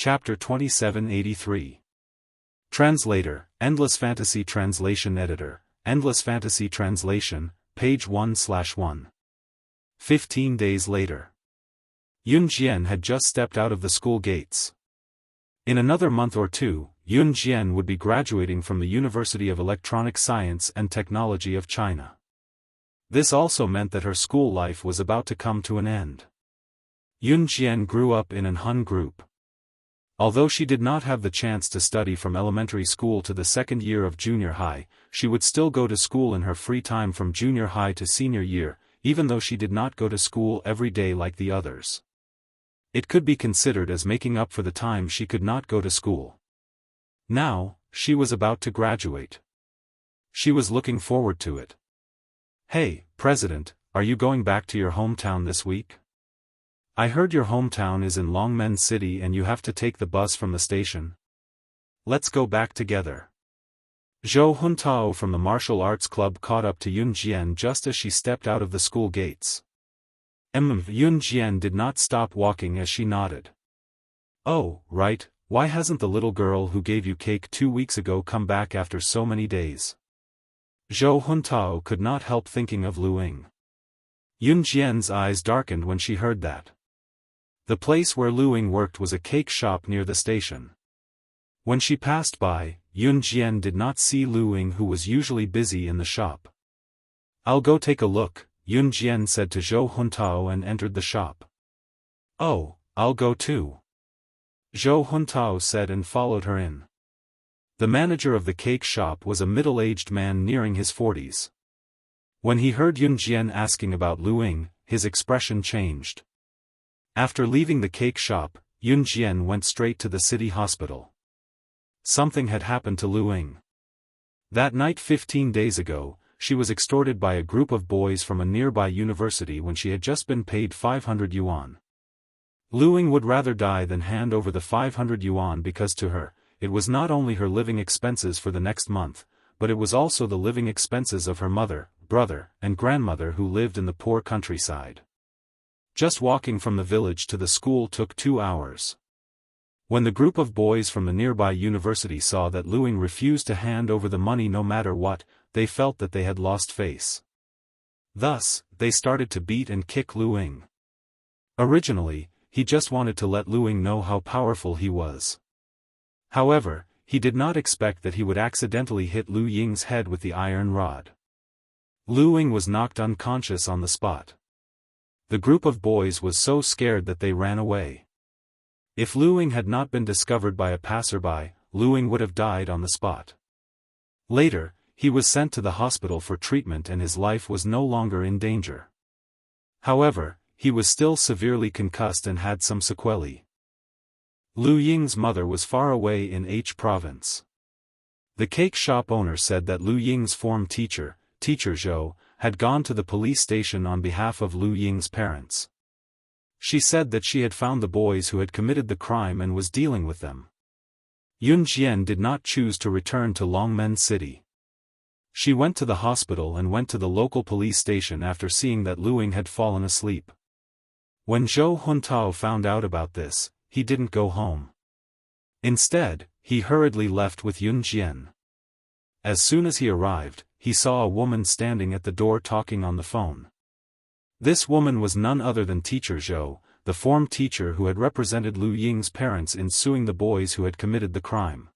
Chapter 2783. Translator, Endless Fantasy Translation Editor, Endless Fantasy Translation, page 1/1. 15 days later. Yun Jian had just stepped out of the school gates. In another month or two, Yun Jian would be graduating from the University of Electronic Science and Technology of China. This also meant that her school life was about to come to an end. Yun Jian grew up in an Han group. Although she did not have the chance to study from elementary school to the second year of junior high, she would still go to school in her free time from junior high to senior year, even though she did not go to school every day like the others. It could be considered as making up for the time she could not go to school. Now, she was about to graduate. She was looking forward to it. "Hey, President, are you going back to your hometown this week? I heard your hometown is in Longmen City and you have to take the bus from the station. Let's go back together." Zhou Huntao from the martial arts club caught up to Yun Jian just as she stepped out of the school gates. Yun Jian did not stop walking as she nodded. "Oh, right, why hasn't the little girl who gave you cake 2 weeks ago come back after so many days?" Zhou Huntao could not help thinking of Lu Ying. Yun Jian's eyes darkened when she heard that. The place where Lu Ying worked was a cake shop near the station. When she passed by, Yun Jian did not see Lu Ying, who was usually busy in the shop. "I'll go take a look," Yun Jian said to Zhou Huntao and entered the shop. "Oh, I'll go too," Zhou Huntao said and followed her in. The manager of the cake shop was a middle-aged man nearing his 40s. When he heard Yun Jian asking about Lu Ying, his expression changed. After leaving the cake shop, Yun Jian went straight to the city hospital. Something had happened to Lu Ying. That night 15 days ago, she was extorted by a group of boys from a nearby university when she had just been paid 500 yuan. Lu Ying would rather die than hand over the 500 yuan because to her, it was not only her living expenses for the next month, but it was also the living expenses of her mother, brother, and grandmother who lived in the poor countryside. Just walking from the village to the school took 2 hours. When the group of boys from the nearby university saw that Lu Ying refused to hand over the money no matter what, they felt that they had lost face. Thus, they started to beat and kick Lu Ying. Originally, he just wanted to let Lu Ying know how powerful he was. However, he did not expect that he would accidentally hit Lu Ying's head with the iron rod. Lu Ying was knocked unconscious on the spot. The group of boys was so scared that they ran away. If Lu Ying had not been discovered by a passerby, Lu Ying would have died on the spot. Later, he was sent to the hospital for treatment and his life was no longer in danger. However, he was still severely concussed and had some sequelae. Lu Ying's mother was far away in H province. The cake shop owner said that Lu Ying's form teacher, Teacher Zhou, had gone to the police station on behalf of Lu Ying's parents. She said that she had found the boys who had committed the crime and was dealing with them. Yun Jian did not choose to return to Longmen City. She went to the hospital and went to the local police station after seeing that Lu Ying had fallen asleep. When Zhou Huntao found out about this, he didn't go home. Instead, he hurriedly left with Yun Jian. As soon as he arrived, he saw a woman standing at the door talking on the phone. This woman was none other than Teacher Zhou, the form teacher who had represented Lu Ying's parents in suing the boys who had committed the crime.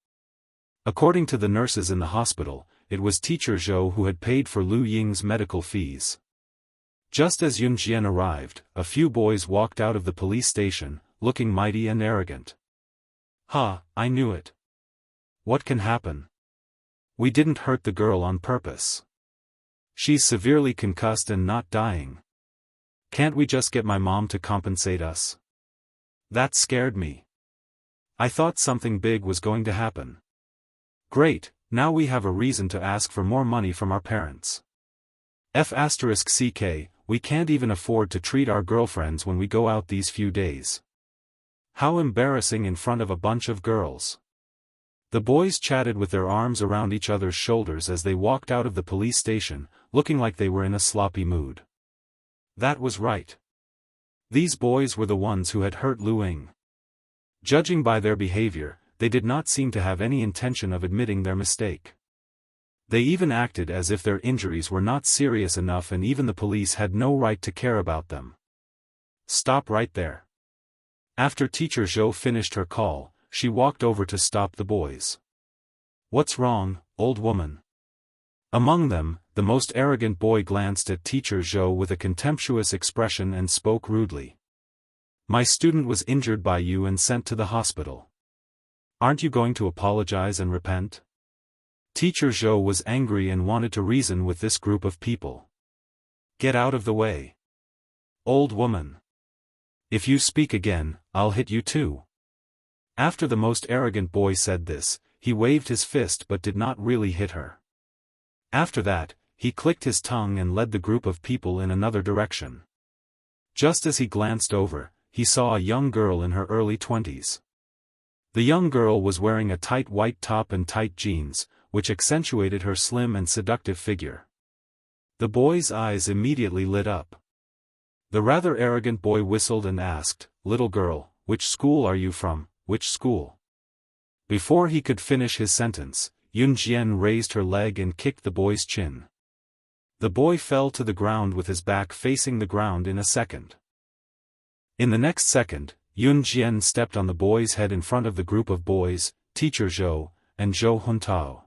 According to the nurses in the hospital, it was Teacher Zhou who had paid for Lu Ying's medical fees. Just as Yun Jian arrived, a few boys walked out of the police station, looking mighty and arrogant. "Ha, I knew it. What can happen? We didn't hurt the girl on purpose. She's severely concussed and not dying. Can't we just get my mom to compensate us?" That scared me. I thought something big was going to happen. Great, now we have a reason to ask for more money from our parents. *CK, we can't even afford to treat our girlfriends when we go out these few days. How embarrassing in front of a bunch of girls. The boys chatted with their arms around each other's shoulders as they walked out of the police station, looking like they were in a sloppy mood. That was right. These boys were the ones who had hurt Lu Ying. Judging by their behavior, they did not seem to have any intention of admitting their mistake. They even acted as if their injuries were not serious enough, and even the police had no right to care about them. Stop right there. After Teacher Zhou finished her call, she walked over to stop the boys. What's wrong, old woman? Among them, the most arrogant boy glanced at Teacher Zhou with a contemptuous expression and spoke rudely. My student was injured by you and sent to the hospital. Aren't you going to apologize and repent? Teacher Zhou was angry and wanted to reason with this group of people. Get out of the way. Old woman. If you speak again, I'll hit you too. After the most arrogant boy said this, he waved his fist but did not really hit her. After that, he clicked his tongue and led the group of people in another direction. Just as he glanced over, he saw a young girl in her early 20s. The young girl was wearing a tight white top and tight jeans, which accentuated her slim and seductive figure. The boy's eyes immediately lit up. The rather arrogant boy whistled and asked, "Little girl, which school are you from, which school?" Before he could finish his sentence, Yun Jian raised her leg and kicked the boy's chin. The boy fell to the ground with his back facing the ground in a second. In the next second, Yun Jian stepped on the boy's head in front of the group of boys, Teacher Zhou, and Zhou Huntao.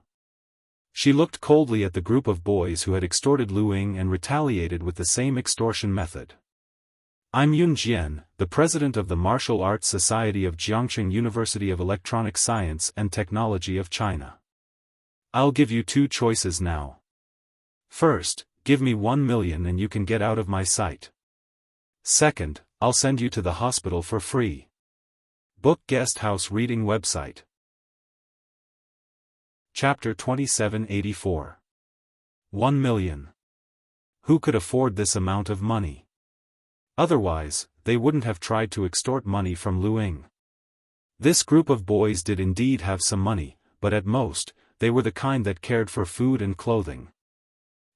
She looked coldly at the group of boys who had extorted Lu Ying and retaliated with the same extortion method. I'm Yun Jian, the president of the Martial Arts Society of Jiangxing University of Electronic Science and Technology of China. I'll give you two choices now. First, give me 1 million and you can get out of my sight. Second, I'll send you to the hospital for free. Book Guest House Reading Website. Chapter 2784. 1 million. Who could afford this amount of money? Otherwise, they wouldn't have tried to extort money from Lu Ying. This group of boys did indeed have some money, but at most, they were the kind that cared for food and clothing.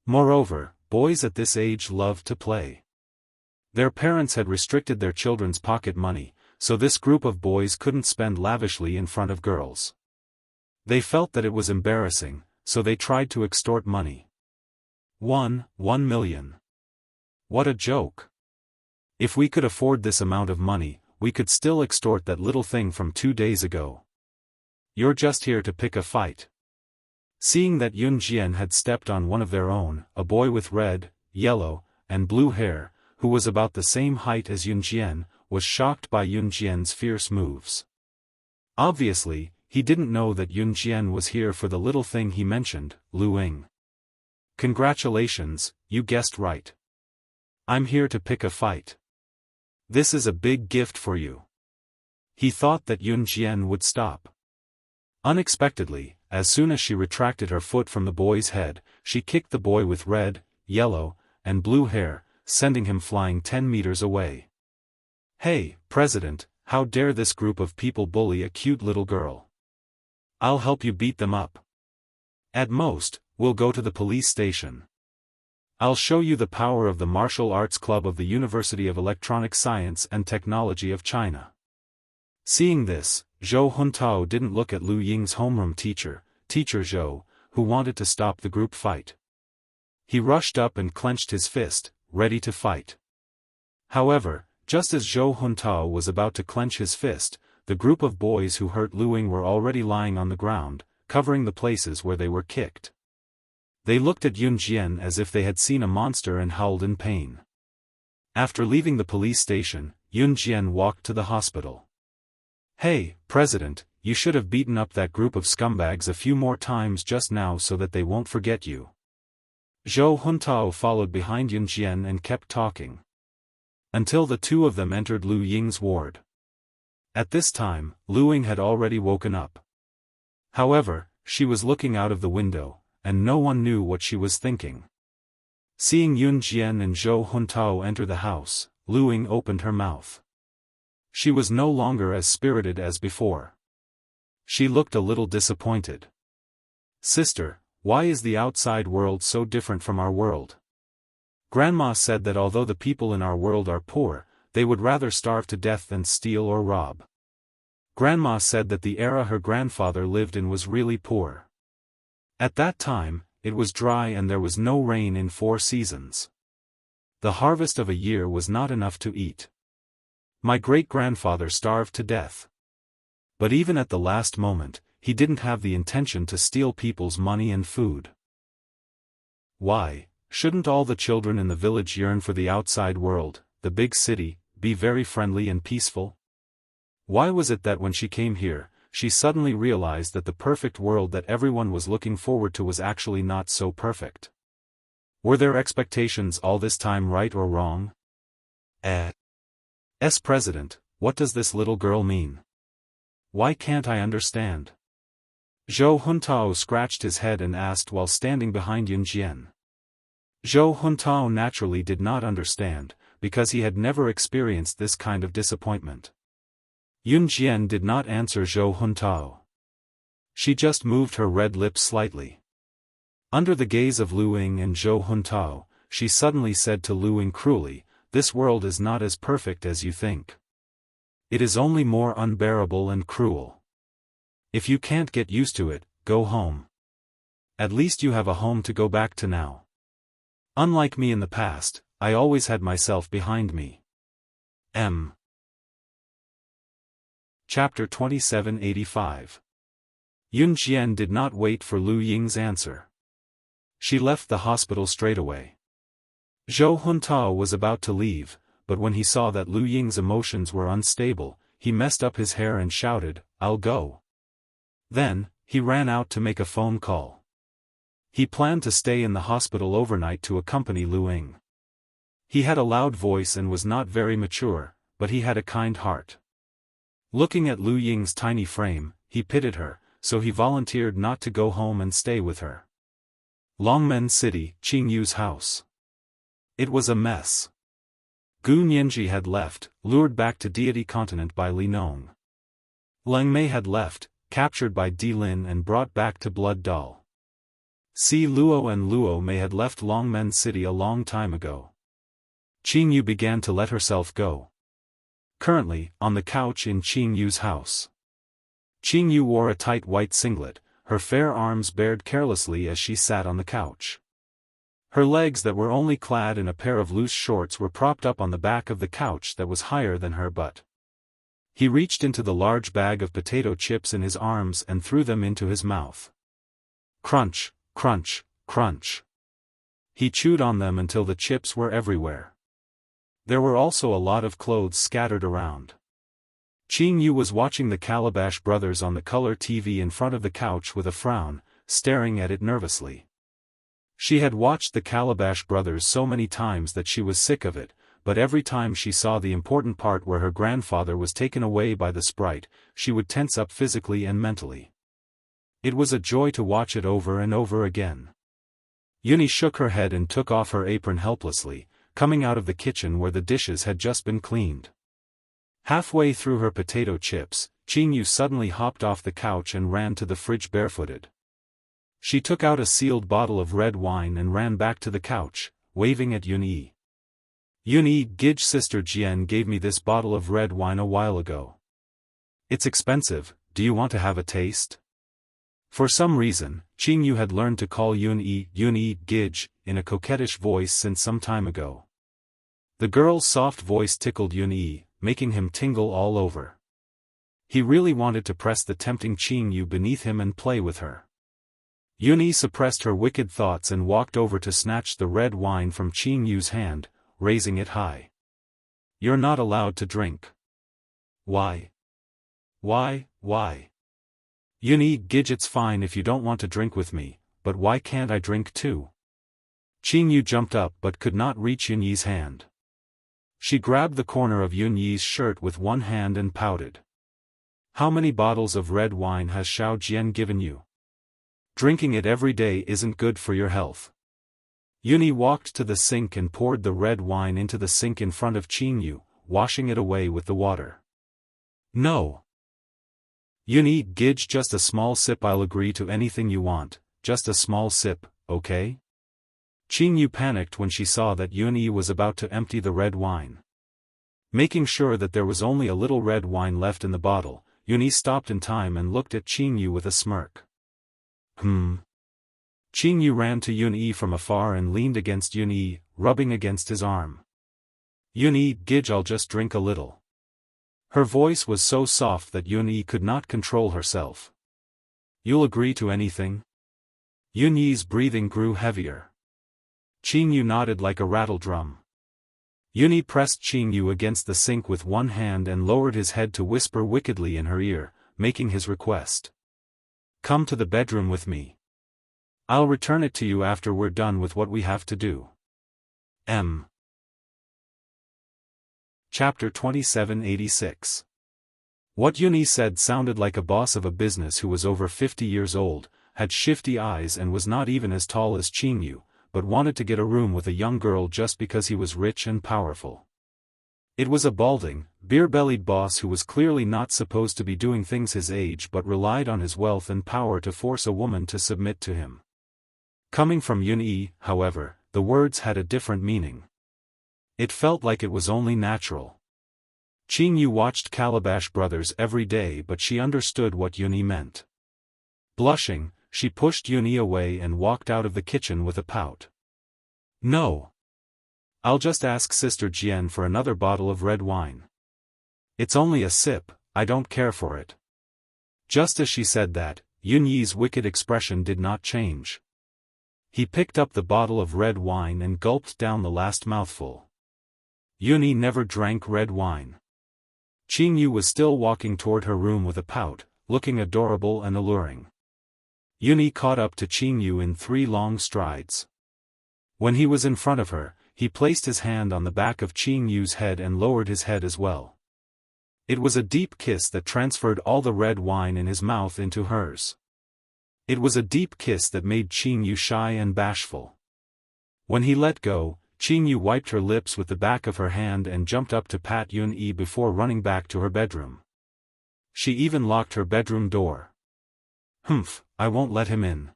Moreover, boys at this age loved to play. Their parents had restricted their children's pocket money, so this group of boys couldn't spend lavishly in front of girls. They felt that it was embarrassing, so they tried to extort money. 1 million. What a joke. If we could afford this amount of money, we could still extort that little thing from 2 days ago. You're just here to pick a fight. Seeing that Yun Jian had stepped on one of their own, a boy with red, yellow, and blue hair, who was about the same height as Yun Jian, was shocked by Yun Jian's fierce moves. Obviously, he didn't know that Yun Jian was here for the little thing he mentioned, Lu Ying. Congratulations, you guessed right. I'm here to pick a fight. This is a big gift for you. He thought that Yun Jian would stop. Unexpectedly, as soon as she retracted her foot from the boy's head, she kicked the boy with red, yellow, and blue hair, sending him flying 10 meters away. Hey, President, how dare this group of people bully a cute little girl? I'll help you beat them up. At most, we'll go to the police station. I'll show you the power of the Martial Arts Club of the University of Electronic Science and Technology of China. Seeing this, Zhou Huntao didn't look at Lu Ying's homeroom teacher, Teacher Zhou, who wanted to stop the group fight. He rushed up and clenched his fist, ready to fight. However, just as Zhou Huntao was about to clench his fist, the group of boys who hurt Lu Ying were already lying on the ground, covering the places where they were kicked. They looked at Yun Jian as if they had seen a monster and howled in pain. After leaving the police station, Yun Jian walked to the hospital. Hey, President, you should have beaten up that group of scumbags a few more times just now so that they won't forget you. Zhou Huntao followed behind Yun Jian and kept talking. Until the two of them entered Lu Ying's ward. At this time, Lu Ying had already woken up. However, she was looking out of the window, and no one knew what she was thinking. Seeing Yun Jian and Zhou Huntao enter the house, Lu Ying opened her mouth. She was no longer as spirited as before. She looked a little disappointed. Sister, why is the outside world so different from our world? Grandma said that although the people in our world are poor, they would rather starve to death than steal or rob. Grandma said that the era her grandfather lived in was really poor. At that time, it was dry and there was no rain in 4 seasons. The harvest of a year was not enough to eat. My great-grandfather starved to death. But even at the last moment, he didn't have the intention to steal people's money and food. Why, shouldn't all the children in the village yearn for the outside world, the big city, be very friendly and peaceful? Why was it that when she came here, she suddenly realized that the perfect world that everyone was looking forward to was actually not so perfect? Were their expectations all this time right or wrong? President, what does this little girl mean? Why can't I understand? Zhou Huntao scratched his head and asked while standing behind Yun Jian. Zhou Huntao naturally did not understand, because he had never experienced this kind of disappointment. Yun Jian did not answer Zhou Huntao. She just moved her red lips slightly. Under the gaze of Lu Ying and Zhou Huntao, she suddenly said to Lu Ying cruelly, "This world is not as perfect as you think. It is only more unbearable and cruel. If you can't get used to it, go home. At least you have a home to go back to now. Unlike me in the past, I always had myself behind me." Chapter 2785. Yun Jian did not wait for Lu Ying's answer. She left the hospital straight away. Zhou Huntao was about to leave, but when he saw that Lu Ying's emotions were unstable, he messed up his hair and shouted, "I'll go." Then, he ran out to make a phone call. He planned to stay in the hospital overnight to accompany Lu Ying. He had a loud voice and was not very mature, but he had a kind heart. Looking at Lu Ying's tiny frame, he pitied her, so he volunteered not to go home and stay with her. Longmen City, Qingyu's house. It was a mess. Gu Nianji had left, lured back to Deity Continent by Li Nong. Leng Mei had left, captured by Di Lin and brought back to Blood Dal. Si Luo and Luo Mei had left Longmen City a long time ago. Qingyu began to let herself go. Currently, on the couch in Qingyu's house. Qingyu wore a tight white singlet, her fair arms bared carelessly as she sat on the couch. Her legs that were only clad in a pair of loose shorts were propped up on the back of the couch that was higher than her butt. He reached into the large bag of potato chips in his arms and threw them into his mouth. Crunch, crunch, crunch. He chewed on them until the chips were everywhere. There were also a lot of clothes scattered around. Qingyu was watching the Calabash Brothers on the color TV in front of the couch with a frown, staring at it nervously. She had watched the Calabash Brothers so many times that she was sick of it, but every time she saw the important part where her grandfather was taken away by the sprite, she would tense up physically and mentally. It was a joy to watch it over and over again. Yuni shook her head and took off her apron helplessly, coming out of the kitchen where the dishes had just been cleaned. Halfway through her potato chips, Qingyu suddenly hopped off the couch and ran to the fridge barefooted. She took out a sealed bottle of red wine and ran back to the couch, waving at Yun-Yi. "Yun-Yi, Gij's sister Jian gave me this bottle of red wine a while ago. It's expensive, do you want to have a taste?" For some reason, Qingyu had learned to call Yun-Yi Gij, in a coquettish voice since some time ago. The girl's soft voice tickled Yun-Yi, making him tingle all over. He really wanted to press the tempting Qingyu beneath him and play with her. Yun-Yi suppressed her wicked thoughts and walked over to snatch the red wine from Qingyu's hand, raising it high. "You're not allowed to drink." "Why? Why? Yun-Yi Gij, it's fine if you don't want to drink with me, but why can't I drink too?" Qingyu jumped up but could not reach Yun-Yi's hand. She grabbed the corner of Yun-Yi's shirt with one hand and pouted. "How many bottles of red wine has Xiao Jian given you? Drinking it every day isn't good for your health." Yun-Yi walked to the sink and poured the red wine into the sink in front of Qingyu, washing it away with the water. "No. Yun-Yi Gij, just a small sip. I'll agree to anything you want, just a small sip, okay?" Qingyu panicked when she saw that Yun-Yi was about to empty the red wine. Making sure that there was only a little red wine left in the bottle, Yunyi stopped in time and looked at Qingyu with a smirk. Qingyu ran to Yunyi from afar and leaned against Yunyi, rubbing against his arm. Yunyi, Gidge, I'll just drink a little. Her voice was so soft that Yunyi could not control herself. You'll agree to anything? Yunyi's breathing grew heavier. Qingyu nodded like a rattle drum. Yunyi pressed Qingyu against the sink with one hand and lowered his head to whisper wickedly in her ear, making his request. Come to the bedroom with me. I'll return it to you after we're done with what we have to do. Chapter 2786. What Yunyi said sounded like a boss of a business who was over 50 years old, had shifty eyes and was not even as tall as Qingyu, but wanted to get a room with a young girl just because he was rich and powerful. It was a balding, beer-bellied boss who was clearly not supposed to be doing things his age but relied on his wealth and power to force a woman to submit to him. Coming from Yunyi, however, the words had a different meaning. It felt like it was only natural. Qingyu watched Calabash Brothers every day, but she understood what Yunyi meant. Blushing, she pushed Yunyi away and walked out of the kitchen with a pout. No. I'll just ask Sister Jian for another bottle of red wine. It's only a sip, I don't care for it. Just as she said that, Yunyi's wicked expression did not change. He picked up the bottle of red wine and gulped down the last mouthful. Yunyi never drank red wine. Qingyu was still walking toward her room with a pout, looking adorable and alluring. Yunyi caught up to Qingyu in 3 long strides. When he was in front of her, he placed his hand on the back of Qingyu's head and lowered his head as well. It was a deep kiss that transferred all the red wine in his mouth into hers. It was a deep kiss that made Qingyu shy and bashful. When he let go, Qingyu wiped her lips with the back of her hand and jumped up to pat Yunyi before running back to her bedroom. She even locked her bedroom door. I won't let him in.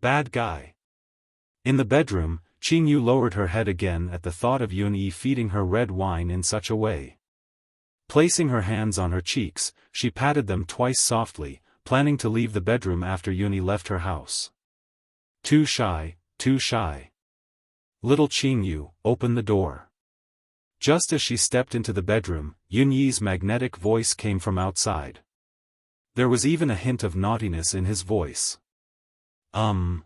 Bad guy. In the bedroom, Qingyu lowered her head again at the thought of Yunyi feeding her red wine in such a way. Placing her hands on her cheeks, she patted them twice softly, planning to leave the bedroom after Yunyi left her house. Too shy, too shy. Little Qingyu, open the door. Just as she stepped into the bedroom, Yunyi's magnetic voice came from outside. There was even a hint of naughtiness in his voice. I'm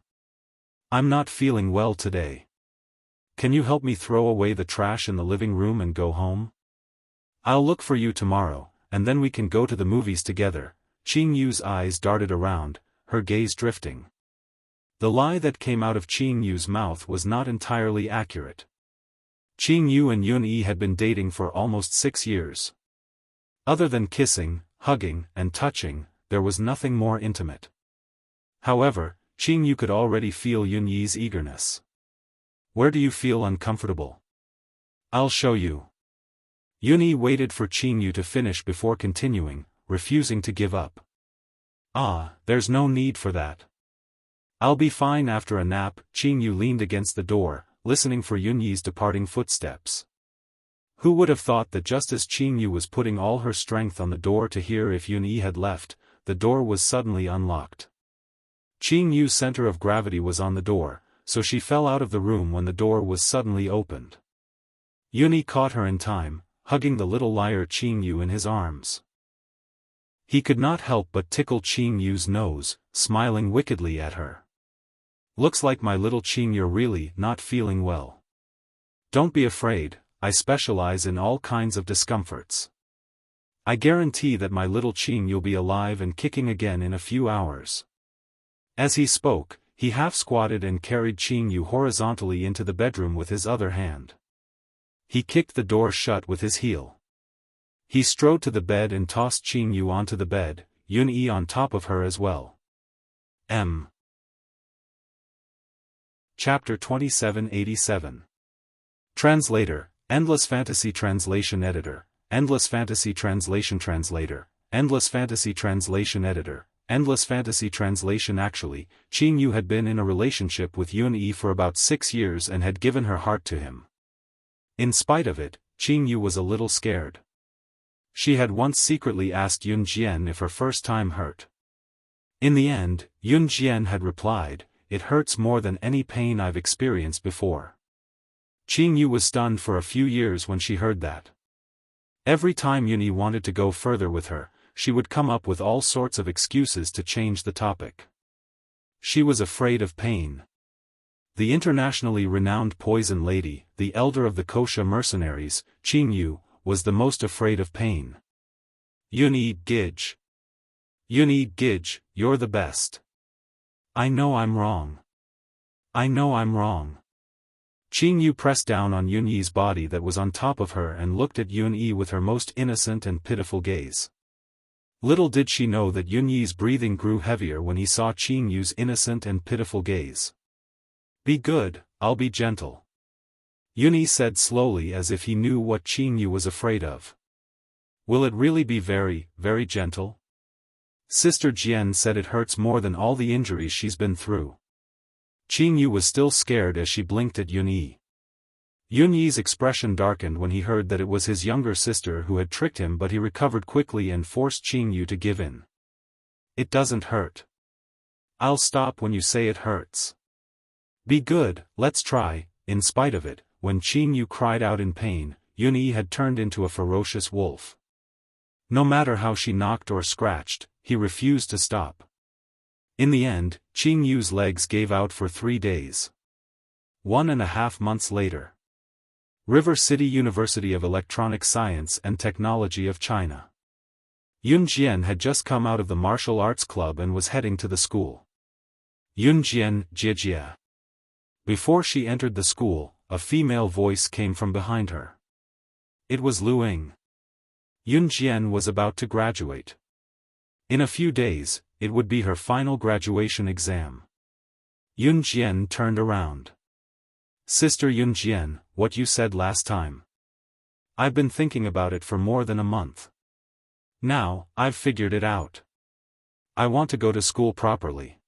not feeling well today. Can you help me throw away the trash in the living room and go home? I'll look for you tomorrow, and then we can go to the movies together. Qingyu's eyes darted around, her gaze drifting. The lie that came out of Qingyu's mouth was not entirely accurate. Qingyu and Yunyi had been dating for almost 6 years. Other than kissing, hugging, and touching, there was nothing more intimate. However, Qingyu could already feel Yunyi's eagerness. Where do you feel uncomfortable? I'll show you. Yunyi waited for Qingyu to finish before continuing, refusing to give up. There's no need for that. I'll be fine after a nap. Qingyu leaned against the door, listening for Yunyi's departing footsteps. Who would have thought that just as Qingyu was putting all her strength on the door to hear if Yunyi had left, the door was suddenly unlocked. Qingyu's center of gravity was on the door, so she fell out of the room when the door was suddenly opened. Yunyi caught her in time, hugging the little liar Qingyu in his arms. He could not help but tickle Qingyu's nose, smiling wickedly at her. Looks like my little Qingyu really not feeling well. Don't be afraid, I specialize in all kinds of discomforts. I guarantee that my little Qingyu'll be alive and kicking again in a few hours. As he spoke, he half squatted and carried Qingyu horizontally into the bedroom with his other hand. He kicked the door shut with his heel. He strode to the bed and tossed Qingyu onto the bed, Yunyi on top of her as well. Chapter 2787. Translator, Endless Fantasy Translation Editor, Endless Fantasy Translation Translator, Endless Fantasy Translation Editor, Endless Fantasy Translation. Actually, Qingyu had been in a relationship with Yunyi for about 6 years and had given her heart to him. In spite of it, Qingyu was a little scared. She had once secretly asked Yun Jian if her first time hurt. In the end, Yun Jian had replied, "It hurts more than any pain I've experienced before." Qing Yu was stunned for a few years when she heard that. Every time Yun Yi wanted to go further with her, she would come up with all sorts of excuses to change the topic. She was afraid of pain. The internationally renowned poison lady, the elder of the Kosha mercenaries, Qing Yu, was the most afraid of pain. Yun-yi Gij. Yun-yi Gij, you're the best. I know I'm wrong. I know I'm wrong. Qing Yu pressed down on Yun-yi's body that was on top of her and looked at Yun-yi with her most innocent and pitiful gaze. Little did she know that Yun-yi's breathing grew heavier when he saw Qing Yu's innocent and pitiful gaze. Be good, I'll be gentle. Yun-yi said slowly as if he knew what Qing Yu was afraid of. Will it really be very, very gentle? Sister Jian said it hurts more than all the injuries she's been through. Qing Yu was still scared as she blinked at Yun-yi. Yun-yi's expression darkened when he heard that it was his younger sister who had tricked him, but he recovered quickly and forced Qing Yu to give in. It doesn't hurt. I'll stop when you say it hurts. Be good, let's try. In spite of it, when Qing Yu cried out in pain, Yun-yi had turned into a ferocious wolf. No matter how she knocked or scratched, he refused to stop. In the end, Qing Yu's legs gave out for 3 days. 1.5 months later. River City University of Electronic Science and Technology of China. Yun Jian had just come out of the martial arts club and was heading to the school. Yun Jian Jijia. Before she entered the school, a female voice came from behind her. It was Lu Ying. Yun Jian was about to graduate. In a few days, it would be her final graduation exam. Yun Jian turned around. Sister Yun Jian, what you said last time. I've been thinking about it for more than a month. Now, I've figured it out. I want to go to school properly.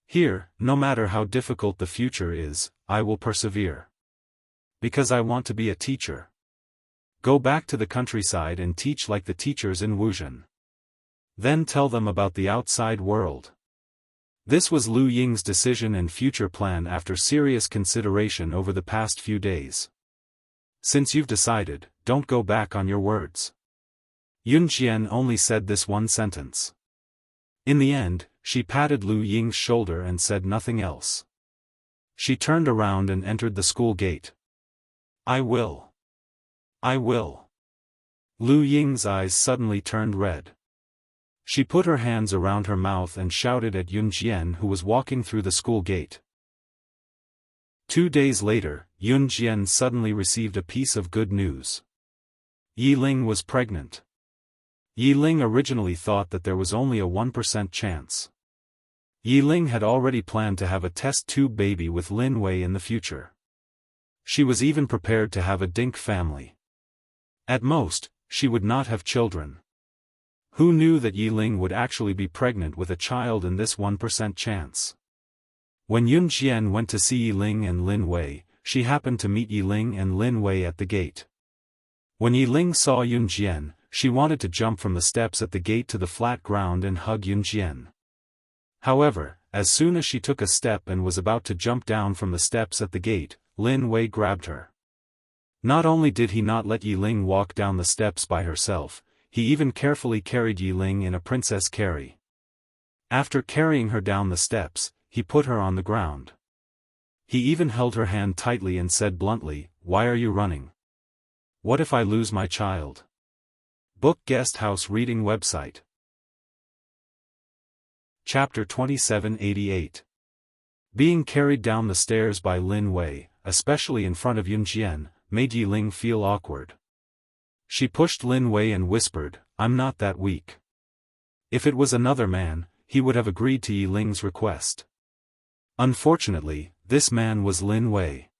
Here, no matter how difficult the future is, I will persevere. Because I want to be a teacher. Go back to the countryside and teach like the teachers in Wuxia. Then tell them about the outside world. This was Lu Ying's decision and future plan after serious consideration over the past few days. Since you've decided, don't go back on your words. Yun Jian only said this one sentence. In the end, she patted Lu Ying's shoulder and said nothing else. She turned around and entered the school gate. I will. I will. Lu Ying's eyes suddenly turned red. She put her hands around her mouth and shouted at Yun Jian, who was walking through the school gate. 2 days later, Yun Jian suddenly received a piece of good news. Yi Ling was pregnant. Yi Ling originally thought that there was only a 1% chance. Yi Ling had already planned to have a test tube baby with Lin Wei in the future. She was even prepared to have a dink family. At most, she would not have children. Who knew that Yi Ling would actually be pregnant with a child in this 1% chance? When Yun Jian went to see Yi Ling and Lin Wei, she happened to meet Yi Ling and Lin Wei at the gate. When Yi Ling saw Yun Jian, she wanted to jump from the steps at the gate to the flat ground and hug Yun Jian. However, as soon as she took a step and was about to jump down from the steps at the gate, Lin Wei grabbed her. Not only did he not let Yi Ling walk down the steps by herself, he even carefully carried Yi Ling in a princess carry. After carrying her down the steps, he put her on the ground. He even held her hand tightly and said bluntly, "Why are you running? What if I lose my child?" Book Guest House Reading Website. Chapter 2788. Being carried down the stairs by Lin Wei, especially in front of Yun Jian, made Yi Ling feel awkward. She pushed Lin Wei and whispered, "I'm not that weak." If it was another man, he would have agreed to Yi Ling's request. Unfortunately, this man was Lin Wei.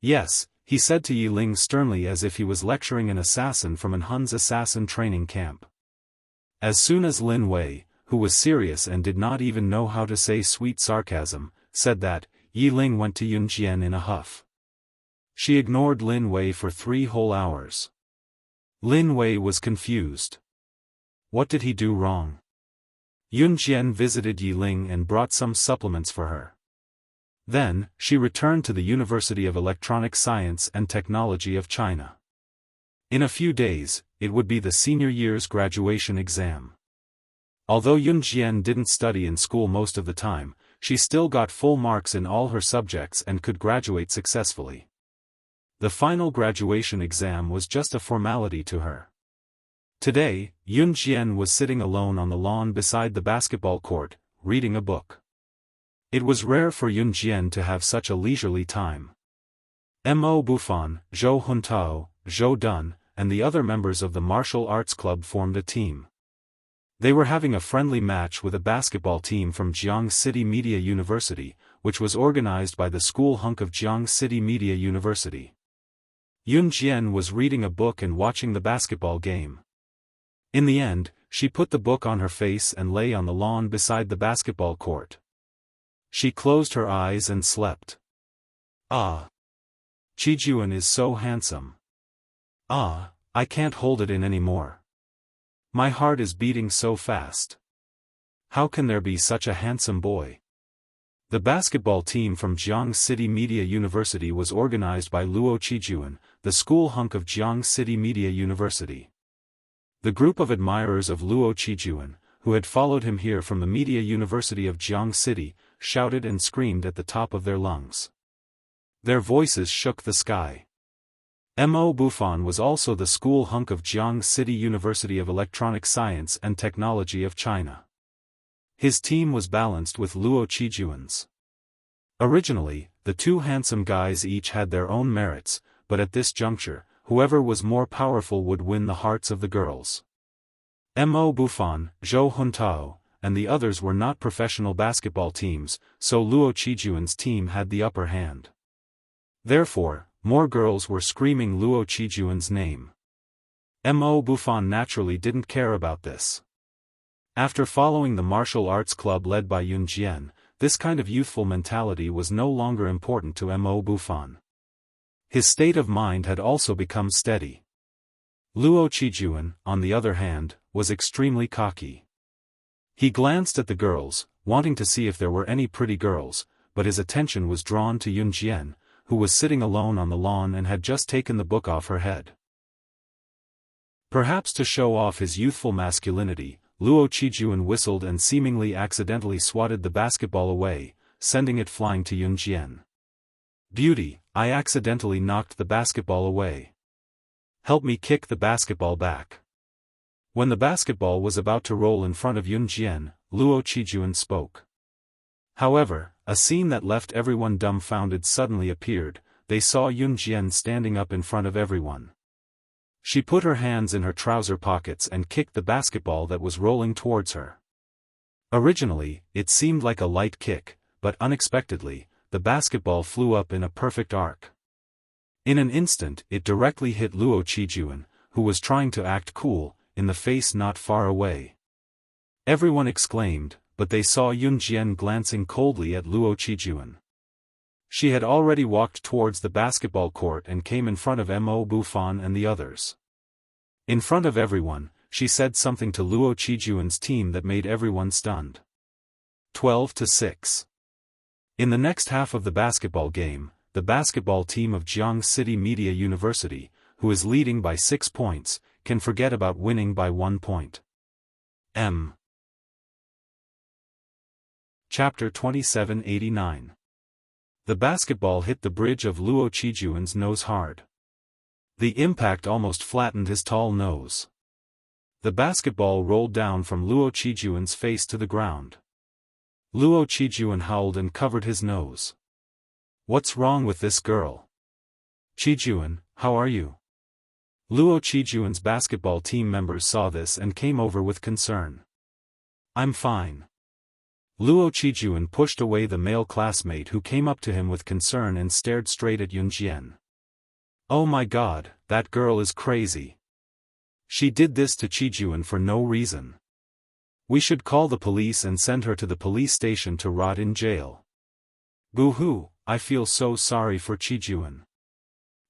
"Yes," he said to Yi Ling sternly as if he was lecturing an assassin from an Hun's assassin training camp. As soon as Lin Wei, who was serious and did not even know how to say sweet sarcasm, said that, Yi Ling went to Yun Jian in a huff. She ignored Lin Wei for 3 whole hours. Lin Wei was confused. What did he do wrong? Yun Jian visited Yiling and brought some supplements for her. Then, she returned to the University of Electronic Science and Technology of China. In a few days, it would be the senior year's graduation exam. Although Yun Jian didn't study in school most of the time, she still got full marks in all her subjects and could graduate successfully. The final graduation exam was just a formality to her. Today, Yun Jian was sitting alone on the lawn beside the basketball court, reading a book. It was rare for Yun Jian to have such a leisurely time. Mo Bufan, Zhou Huntao, Zhou Dun, and the other members of the martial arts club formed a team. They were having a friendly match with a basketball team from Jiang City Media University, which was organized by the school hunk of Jiang City Media University. Yun Jian was reading a book and watching the basketball game. In the end, she put the book on her face and lay on the lawn beside the basketball court. She closed her eyes and slept. Ah! Qijuan is so handsome. Ah, I can't hold it in anymore. My heart is beating so fast. How can there be such a handsome boy? The basketball team from Jiang City Media University was organized by Luo Qijuan, the school hunk of Jiang City Media University. The group of admirers of Luo Qijuan, who had followed him here from the Media University of Jiang City, shouted and screamed at the top of their lungs. Their voices shook the sky. Mo Bufan was also the school hunk of Jiang City University of Electronic Science and Technology of China. His team was balanced with Luo Qijuan's. Originally, the two handsome guys each had their own merits, but at this juncture, whoever was more powerful would win the hearts of the girls. Mo Bufan, Zhou Huntao, and the others were not professional basketball teams, so Luo Qijuan's team had the upper hand. Therefore, more girls were screaming Luo Qijuan's name. Mo Bufan naturally didn't care about this. After following the martial arts club led by Yun Jian, this kind of youthful mentality was no longer important to Mo Bufan. His state of mind had also become steady. Luo Qijuan, on the other hand, was extremely cocky. He glanced at the girls, wanting to see if there were any pretty girls, but his attention was drawn to Yun Jian, who was sitting alone on the lawn and had just taken the book off her head. Perhaps to show off his youthful masculinity, Luo Qijuan whistled and seemingly accidentally swatted the basketball away, sending it flying to Yun Jian. Beauty, I accidentally knocked the basketball away. Help me kick the basketball back. When the basketball was about to roll in front of Yun Jian, Luo Qijuan spoke. However, a scene that left everyone dumbfounded suddenly appeared. They saw Yun Jian standing up in front of everyone. She put her hands in her trouser pockets and kicked the basketball that was rolling towards her. Originally, it seemed like a light kick, but unexpectedly, the basketball flew up in a perfect arc. In an instant it directly hit Luo Qijuan, who was trying to act cool, in the face not far away. Everyone exclaimed, but they saw Yun Jian glancing coldly at Luo Qijuan. She had already walked towards the basketball court and came in front of Mo Bufan and the others. In front of everyone, she said something to Luo Qijuan's team that made everyone stunned. 12-6. In the next half of the basketball game, the basketball team of Jiang City Media University, who is leading by 6 points, can forget about winning by 1 point. Chapter 2789. The basketball hit the bridge of Luo Qijuan's nose hard. The impact almost flattened his tall nose. The basketball rolled down from Luo Qijuan's face to the ground. Luo Qijuan howled and covered his nose. What's wrong with this girl? Qijuan, how are you? Luo Qijuan's basketball team members saw this and came over with concern. I'm fine. Luo Qijuan pushed away the male classmate who came up to him with concern and stared straight at Yun Jian. Oh my god, that girl is crazy. She did this to Qijuan for no reason. We should call the police and send her to the police station to rot in jail. Boo-hoo, I feel so sorry for Qijuan.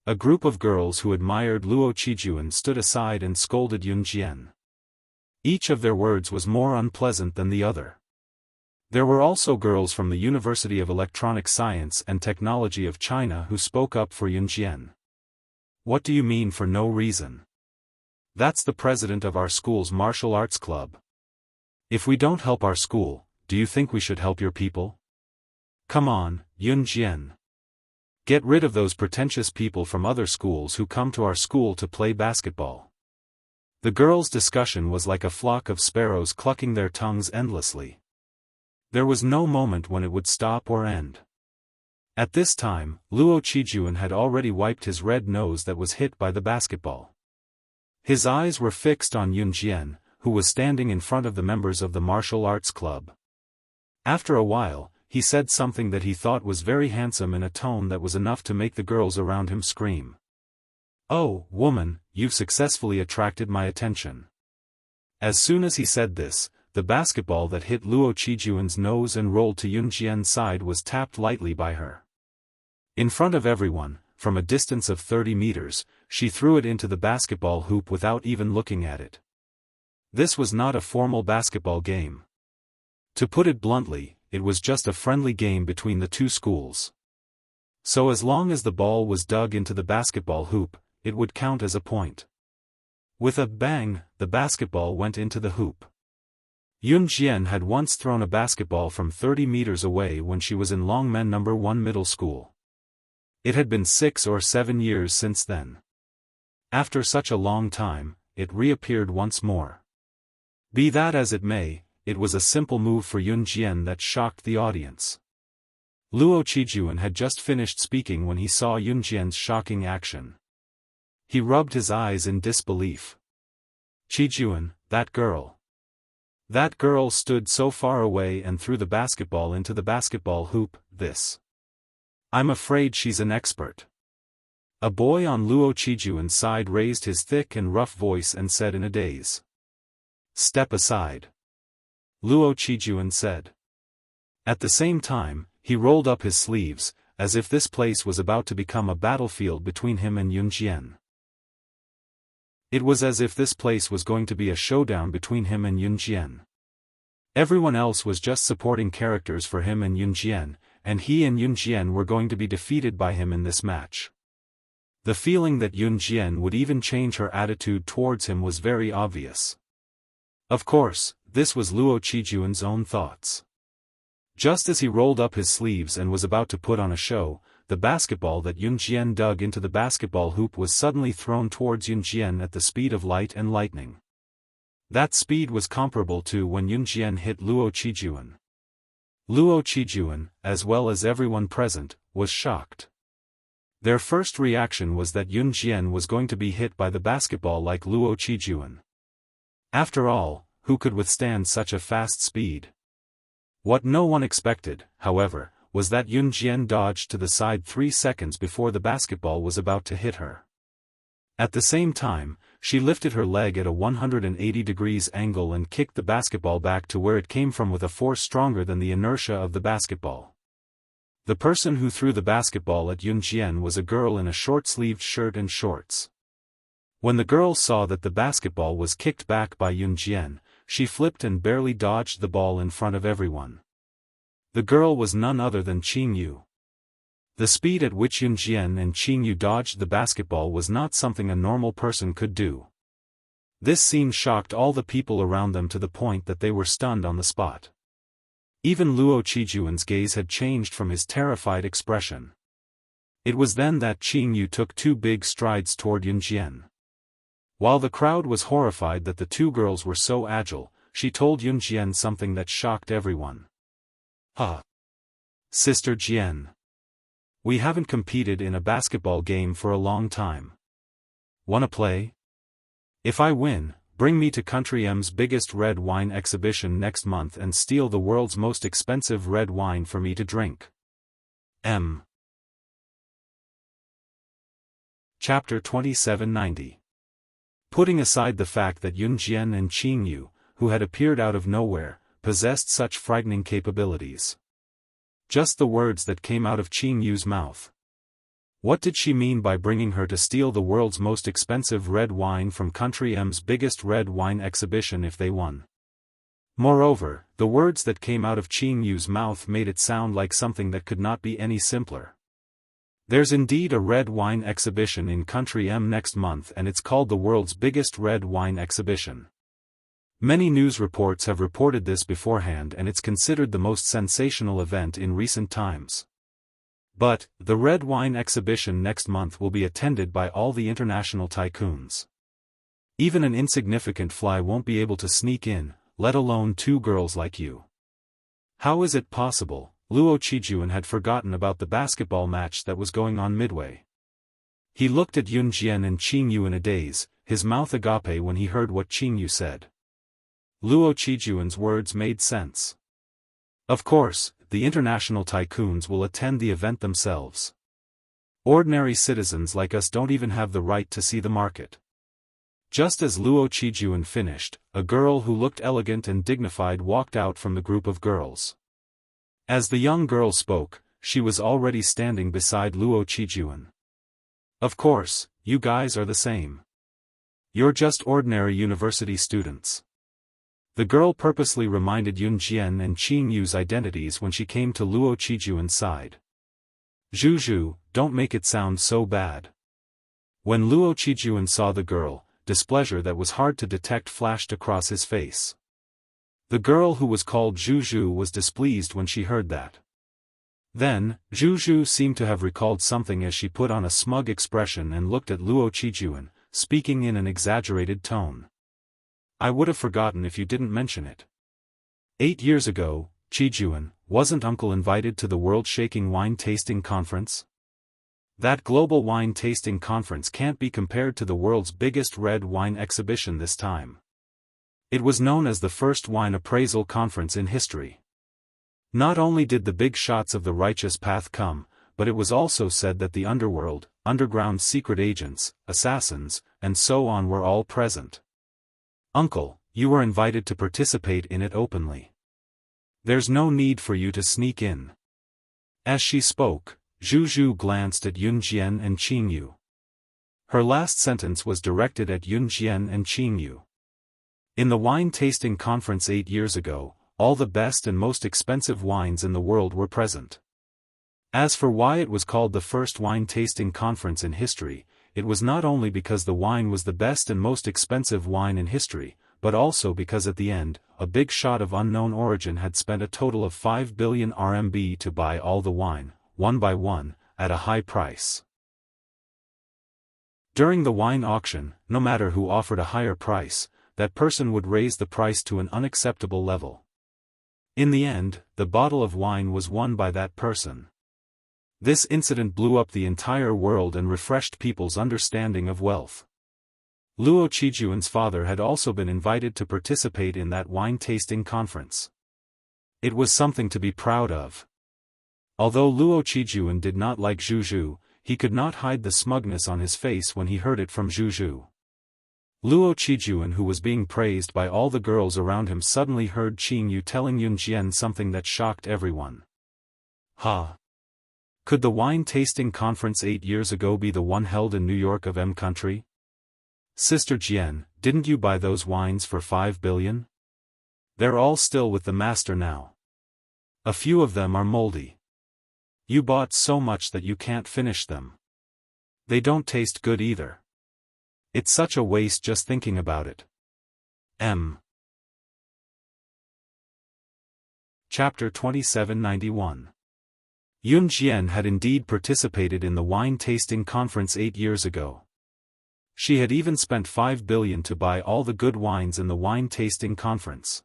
A group of girls who admired Luo Qijuan stood aside and scolded Yun Jian. Each of their words was more unpleasant than the other. There were also girls from the University of Electronic Science and Technology of China who spoke up for Yun Jian. What do you mean for no reason? That's the president of our school's martial arts club. If we don't help our school, do you think we should help your people? Come on, Yun Jian. Get rid of those pretentious people from other schools who come to our school to play basketball. The girls' discussion was like a flock of sparrows clucking their tongues endlessly. There was no moment when it would stop or end. At this time, Luo Qijuan had already wiped his red nose that was hit by the basketball. His eyes were fixed on Yun Jian, who was standing in front of the members of the martial arts club. After a while, he said something that he thought was very handsome in a tone that was enough to make the girls around him scream. "Oh, woman, you've successfully attracted my attention." As soon as he said this, the basketball that hit Luo Qijuan's nose and rolled to Yun Jian's side was tapped lightly by her. In front of everyone, from a distance of 30 meters, she threw it into the basketball hoop without even looking at it. This was not a formal basketball game. To put it bluntly, it was just a friendly game between the two schools. So as long as the ball was dug into the basketball hoop, it would count as a point. With a bang, the basketball went into the hoop. Yun Jian had once thrown a basketball from 30 meters away when she was in Longmen No. 1 middle school. It had been 6 or 7 years since then. After such a long time, it reappeared once more. Be that as it may, it was a simple move for Yun Jian that shocked the audience. Luo Qijuan had just finished speaking when he saw Yun Jian's shocking action. He rubbed his eyes in disbelief. "Qijuan, that girl. That girl stood so far away and threw the basketball into the basketball hoop, I'm afraid she's an expert." A boy on Luo Qijuan's side raised his thick and rough voice and said in a daze. "Step aside," Luo Qijuan said. At the same time, he rolled up his sleeves, as if this place was about to become a battlefield between him and Yun Jian. It was as if this place was going to be a showdown between him and Yun Jian. Everyone else was just supporting characters for him and Yun Jian, and he and Yun Jian were going to be defeated by him in this match. The feeling that Yun Jian would even change her attitude towards him was very obvious. Of course, this was Luo Qijuan's own thoughts. Just as he rolled up his sleeves and was about to put on a show, the basketball that Yun Jian dug into the basketball hoop was suddenly thrown towards Yun Jian at the speed of light and lightning. That speed was comparable to when Yun Jian hit Luo Qijuan. Luo Qijuan, as well as everyone present, was shocked. Their first reaction was that Yun Jian was going to be hit by the basketball like Luo Qijuan. After all, who could withstand such a fast speed? What no one expected, however, was that Yun Jian dodged to the side 3 seconds before the basketball was about to hit her. At the same time, she lifted her leg at a 180 degrees angle and kicked the basketball back to where it came from with a force stronger than the inertia of the basketball. The person who threw the basketball at Yun Jian was a girl in a short-sleeved shirt and shorts. When the girl saw that the basketball was kicked back by Yun Jian, she flipped and barely dodged the ball in front of everyone. The girl was none other than Qing Yu. The speed at which Yun Jian and Qing Yu dodged the basketball was not something a normal person could do. This scene shocked all the people around them to the point that they were stunned on the spot. Even Luo Qijuan's gaze had changed from his terrified expression. It was then that Qing Yu took 2 big strides toward Yun Jian. While the crowd was horrified that the 2 girls were so agile, she told Yun Jian something that shocked everyone. Sister Jian. We haven't competed in a basketball game for a long time. Wanna play? If I win, bring me to Country M's biggest red wine exhibition next month and steal the world's most expensive red wine for me to drink. M. Chapter 2790. Putting aside the fact that Yun Jian and Qing Yu, who had appeared out of nowhere, possessed such frightening capabilities. Just the words that came out of Qing Yu's mouth. What did she mean by bringing her to steal the world's most expensive red wine from Country M's biggest red wine exhibition if they won? Moreover, the words that came out of Qing Yu's mouth made it sound like something that could not be any simpler. There's indeed a red wine exhibition in Country M next month, and it's called the world's biggest red wine exhibition. Many news reports have reported this beforehand, and it's considered the most sensational event in recent times. But, the red wine exhibition next month will be attended by all the international tycoons. Even an insignificant fly won't be able to sneak in, let alone two girls like you. How is it possible? Luo Qijuan had forgotten about the basketball match that was going on midway. He looked at Yun Jian and Qing Yu in a daze, his mouth agape when he heard what Qing Yu said. Luo Qijuan's words made sense. Of course, the international tycoons will attend the event themselves. Ordinary citizens like us don't even have the right to see the market. Just as Luo Qijuan finished, a girl who looked elegant and dignified walked out from the group of girls. As the young girl spoke, she was already standing beside Luo Qijuan. Of course, you guys are the same. You're just ordinary university students. The girl purposely reminded Yun Jian and Qing Yu's identities when she came to Luo Qijuan's side. Zhu, don't make it sound so bad. When Luo Qijuan saw the girl, displeasure that was hard to detect flashed across his face. The girl who was called Zhu was displeased when she heard that. Then, Zhu seemed to have recalled something as she put on a smug expression and looked at Luo Qijuan, speaking in an exaggerated tone. I would have forgotten if you didn't mention it. 8 years ago, Qijuan, wasn't Uncle invited to the world-shaking wine-tasting conference? That global wine-tasting conference can't be compared to the world's biggest red wine exhibition this time. It was known as the first wine appraisal conference in history. Not only did the big shots of the righteous path come, but it was also said that the underworld, underground secret agents, assassins, and so on were all present. Uncle, you were invited to participate in it openly. There's no need for you to sneak in. As she spoke, Zhu glanced at Yun Jian and Qing Yu. Her last sentence was directed at Yun Jian and Qing Yu. In the wine-tasting conference 8 years ago, all the best and most expensive wines in the world were present. As for why it was called the first wine-tasting conference in history, it was not only because the wine was the best and most expensive wine in history, but also because at the end, a big shot of unknown origin had spent a total of 5 billion RMB to buy all the wine, one by one, at a high price. During the wine auction, no matter who offered a higher price, that person would raise the price to an unacceptable level. In the end, the bottle of wine was won by that person. This incident blew up the entire world and refreshed people's understanding of wealth. Luo Qijuan's father had also been invited to participate in that wine-tasting conference. It was something to be proud of. Although Luo Qijuan did not like Zhu, he could not hide the smugness on his face when he heard it from Zhu. Luo Qijuan, who was being praised by all the girls around him, suddenly heard Qing Yu telling Yun Jian something that shocked everyone. Could the wine-tasting conference 8 years ago be the one held in New York of M country? Sister Jian, didn't you buy those wines for 5 billion? They're all still with the master now. A few of them are moldy. You bought so much that you can't finish them. They don't taste good either. It's such a waste just thinking about it. Chapter 2791. Yun Jian had indeed participated in the wine-tasting conference 8 years ago. She had even spent 5 billion to buy all the good wines in the wine-tasting conference.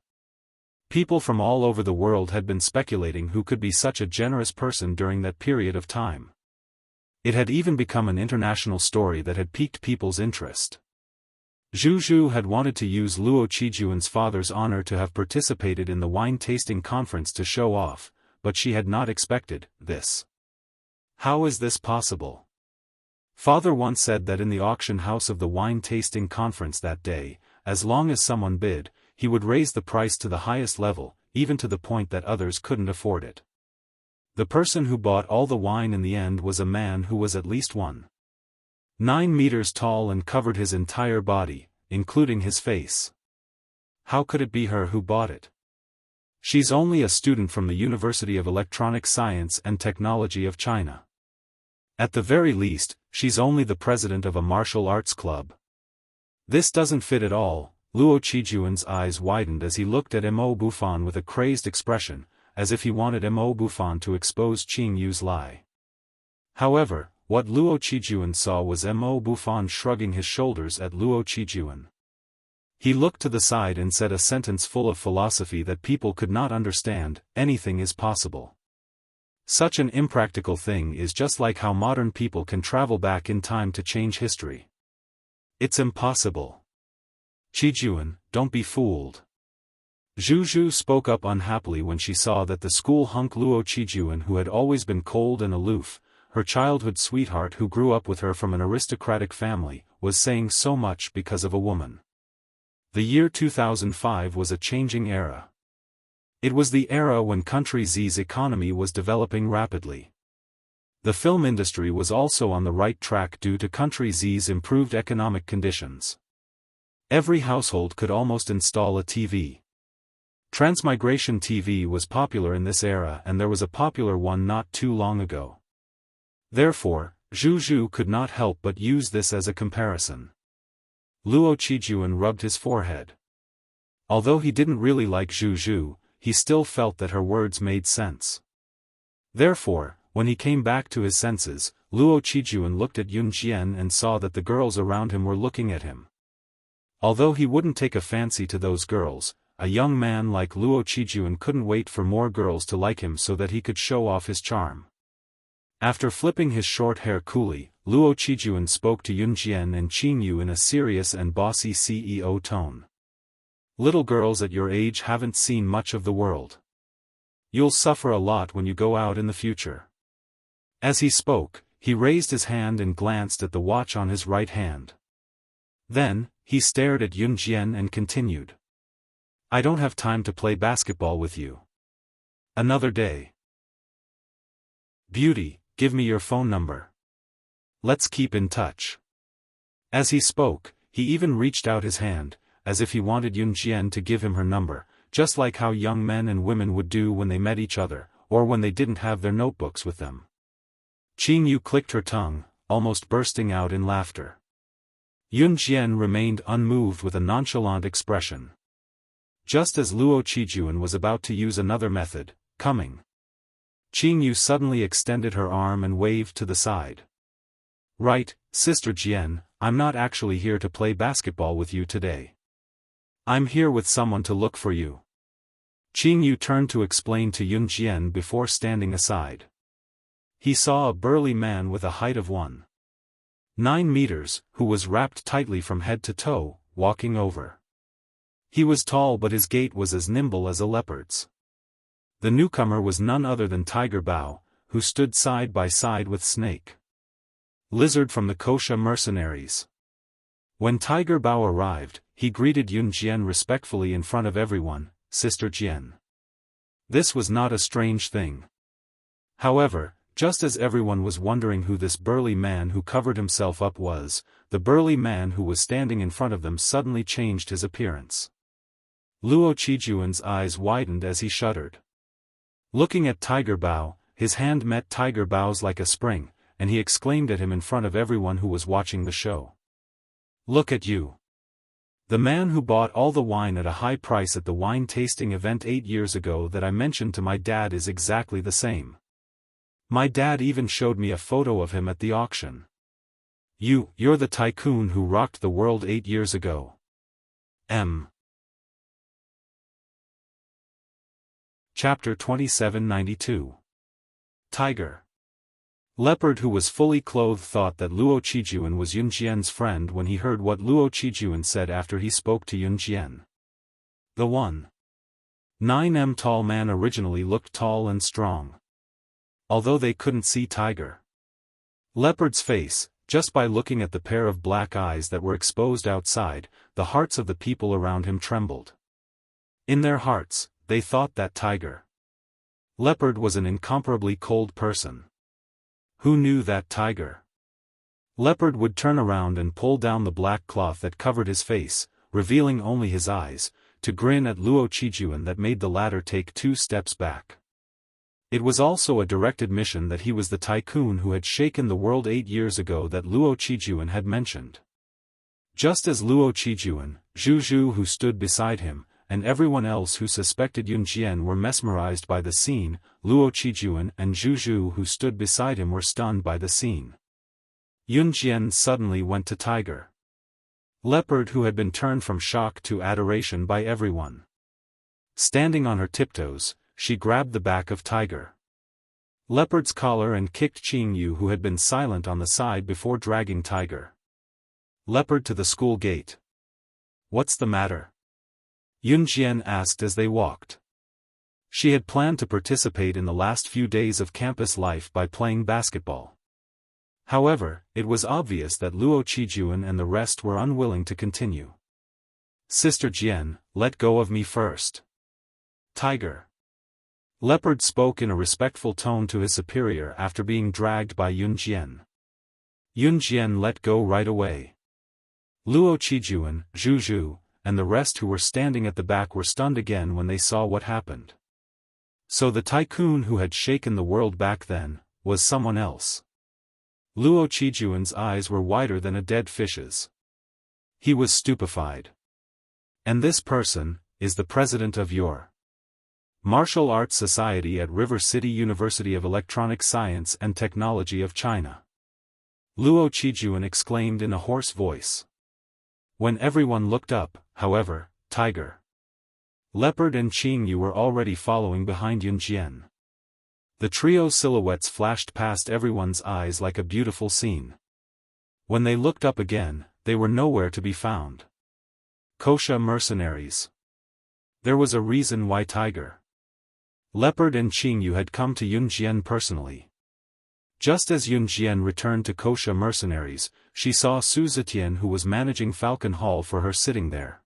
People from all over the world had been speculating who could be such a generous person during that period of time. It had even become an international story that had piqued people's interest. Zhu had wanted to use Luo Qijuan's father's honor to have participated in the wine-tasting conference to show off, but she had not expected this. How is this possible? Father once said that in the auction house of the wine-tasting conference that day, as long as someone bid, he would raise the price to the highest level, even to the point that others couldn't afford it. The person who bought all the wine in the end was a man who was at least 1.9 meters tall and covered his entire body, including his face. How could it be her who bought it? She's only a student from the University of Electronic Science and Technology of China. At the very least, she's only the president of a martial arts club. This doesn't fit at all. Luo Qijuan's eyes widened as he looked at Mo Bufan with a crazed expression, as if he wanted Mo Bufan to expose Qing Yu's lie. However, what Luo Qijuan saw was Mo Bufan shrugging his shoulders at Luo Qijuan. He looked to the side and said a sentence full of philosophy that people could not understand: anything is possible. Such an impractical thing is just like how modern people can travel back in time to change history. It's impossible. Qijuan, don't be fooled. Zhu Zhu spoke up unhappily when she saw that the school hunk Luo Qijuan, who had always been cold and aloof, her childhood sweetheart who grew up with her from an aristocratic family, was saying so much because of a woman. The year 2005 was a changing era. It was the era when country Z's economy was developing rapidly. The film industry was also on the right track due to country Z's improved economic conditions. Every household could almost install a TV. Transmigration TV was popular in this era, and there was a popular one not too long ago. Therefore, Zhu Zhu could not help but use this as a comparison. Luo Qijuan rubbed his forehead. Although he didn't really like Zhu Zhu, he still felt that her words made sense. Therefore, when he came back to his senses, Luo Qijuan looked at Yun Jian and saw that the girls around him were looking at him. Although he wouldn't take a fancy to those girls, a young man like Luo Qijuan couldn't wait for more girls to like him so that he could show off his charm. After flipping his short hair coolly, Luo Qijuan spoke to Yun Jian and Qing Yu in a serious and bossy CEO tone. Little girls at your age haven't seen much of the world. You'll suffer a lot when you go out in the future. As he spoke, he raised his hand and glanced at the watch on his right hand. Then, he stared at Yun Jian and continued. I don't have time to play basketball with you. Another day. Beauty, give me your phone number. Let's keep in touch. As he spoke, he even reached out his hand, as if he wanted Yun Jian to give him her number, just like how young men and women would do when they met each other, or when they didn't have their notebooks with them. Qing Yu clicked her tongue, almost bursting out in laughter. Yun Jian remained unmoved with a nonchalant expression. Just as Luo Qijuan was about to use another method, coming. Qing Yu suddenly extended her arm and waved to the side. Right, Sister Jian, I'm not actually here to play basketball with you today. I'm here with someone to look for you. Qing Yu turned to explain to Yun Jian before standing aside. He saw a burly man with a height of 1.9 meters, who was wrapped tightly from head to toe, walking over. He was tall, but his gait was as nimble as a leopard's. The newcomer was none other than Tiger Bao, who stood side by side with Snake Lizard from the Kosha mercenaries. When Tiger Bao arrived, he greeted Yun Jian respectfully in front of everyone, Sister Jian. This was not a strange thing. However, just as everyone was wondering who this burly man who covered himself up was, the burly man who was standing in front of them suddenly changed his appearance. Luo Qijuan's eyes widened as he shuddered. Looking at Tiger Bao, his hand met Tiger Bao's like a spring, and he exclaimed at him in front of everyone who was watching the show. Look at you. The man who bought all the wine at a high price at the wine tasting event 8 years ago that I mentioned to my dad is exactly the same. My dad even showed me a photo of him at the auction. You're the tycoon who rocked the world 8 years ago. Chapter 2792. Tiger. Leopard, who was fully clothed, thought that Luo Qijuan was Yun Jian's friend when he heard what Luo Qijuan said after he spoke to Yun Jian. The 1.9 tall man originally looked tall and strong. Although they couldn't see Tiger Leopard's face, just by looking at the pair of black eyes that were exposed outside, the hearts of the people around him trembled. In their hearts, they thought that Tiger Leopard was an incomparably cold person. Who knew that Tiger? Leopard would turn around and pull down the black cloth that covered his face, revealing only his eyes, to grin at Luo Qijuan that made the latter take 2 steps back. It was also a direct admission that he was the tycoon who had shaken the world 8 years ago that Luo Qijuan had mentioned. Just as Luo Qijuan, Zhu Zhu who stood beside him, and everyone else who suspected Yun Jian were mesmerized by the scene, Luo Qijuan and Zhu Zhu who stood beside him were stunned by the scene. Yun Jian suddenly went to Tiger. Leopard who had been turned from shock to adoration by everyone. Standing on her tiptoes, she grabbed the back of Tiger. Leopard's collar and kicked Qing Yu who had been silent on the side before dragging Tiger. Leopard to the school gate. What's the matter? Yun Jian asked as they walked. She had planned to participate in the last few days of campus life by playing basketball. However, it was obvious that Luo Qijuan and the rest were unwilling to continue. Sister Jian, let go of me first. Tiger. Leopard spoke in a respectful tone to his superior after being dragged by Yun Jian. Yun Jian let go right away. Luo Qijuan, Zhu Zhu, and the rest who were standing at the back were stunned again when they saw what happened. So the tycoon who had shaken the world back then, was someone else. Luo Qijuan's eyes were wider than a dead fish's. He was stupefied. And this person, is the president of your Martial Arts Society at River City University of Electronic Science and Technology of China. Luo Qijuan exclaimed in a hoarse voice. When everyone looked up, however, Tiger, Leopard and Qing Yu were already following behind Yun Jian. The trio's silhouettes flashed past everyone's eyes like a beautiful scene. When they looked up again, they were nowhere to be found. Kosha mercenaries. There was a reason why Tiger, Leopard and Qing Yu had come to Yun Jian personally. Just as Yun Jian returned to Kosha mercenaries, she saw Su Zetian who was managing Falcon Hall for her sitting there.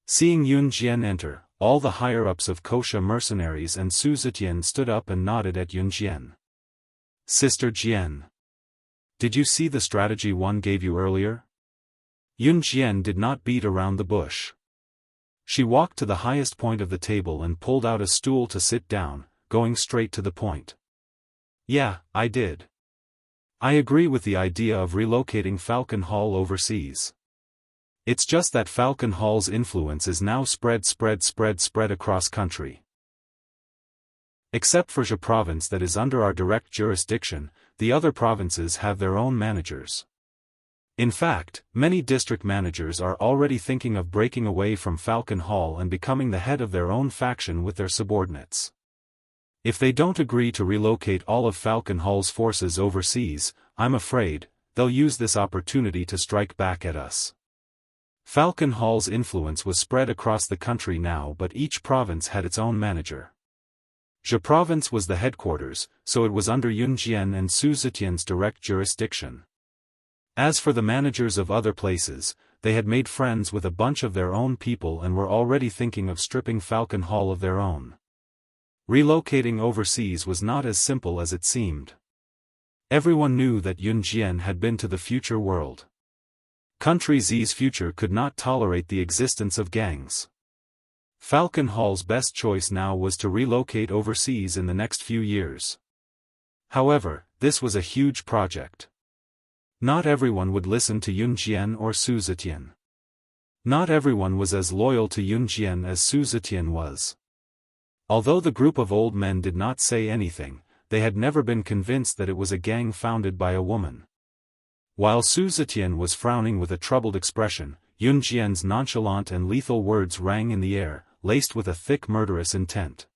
Seeing Yun Jian enter, all the higher-ups of Kosha mercenaries and Su Zetian stood up and nodded at Yun Jian. Sister Jian. Did you see the strategy one gave you earlier? Yun Jian did not beat around the bush. She walked to the highest point of the table and pulled out a stool to sit down, going straight to the point. Yeah, I did. I agree with the idea of relocating Falcon Hall overseas. It's just that Falcon Hall's influence is now spread across country. Except for Xia province that is under our direct jurisdiction, the other provinces have their own managers. In fact, many district managers are already thinking of breaking away from Falcon Hall and becoming the head of their own faction with their subordinates. If they don't agree to relocate all of Falcon Hall's forces overseas, I'm afraid, they'll use this opportunity to strike back at us. Falcon Hall's influence was spread across the country now, but each province had its own manager. Xia province was the headquarters, so it was under Yun Jian and Su Zetian's direct jurisdiction. As for the managers of other places, they had made friends with a bunch of their own people and were already thinking of stripping Falcon Hall of their own. Relocating overseas was not as simple as it seemed. Everyone knew that Yun Jian had been to the future world. Country Z's future could not tolerate the existence of gangs. Falcon Hall's best choice now was to relocate overseas in the next few years. However, this was a huge project. Not everyone would listen to Yun Jian or Su Zetian. Not everyone was as loyal to Yun Jian as Su Zetian was. Although the group of old men did not say anything, they had never been convinced that it was a gang founded by a woman. While Su Zetian was frowning with a troubled expression, Yun Jian's nonchalant and lethal words rang in the air, laced with a thick murderous intent.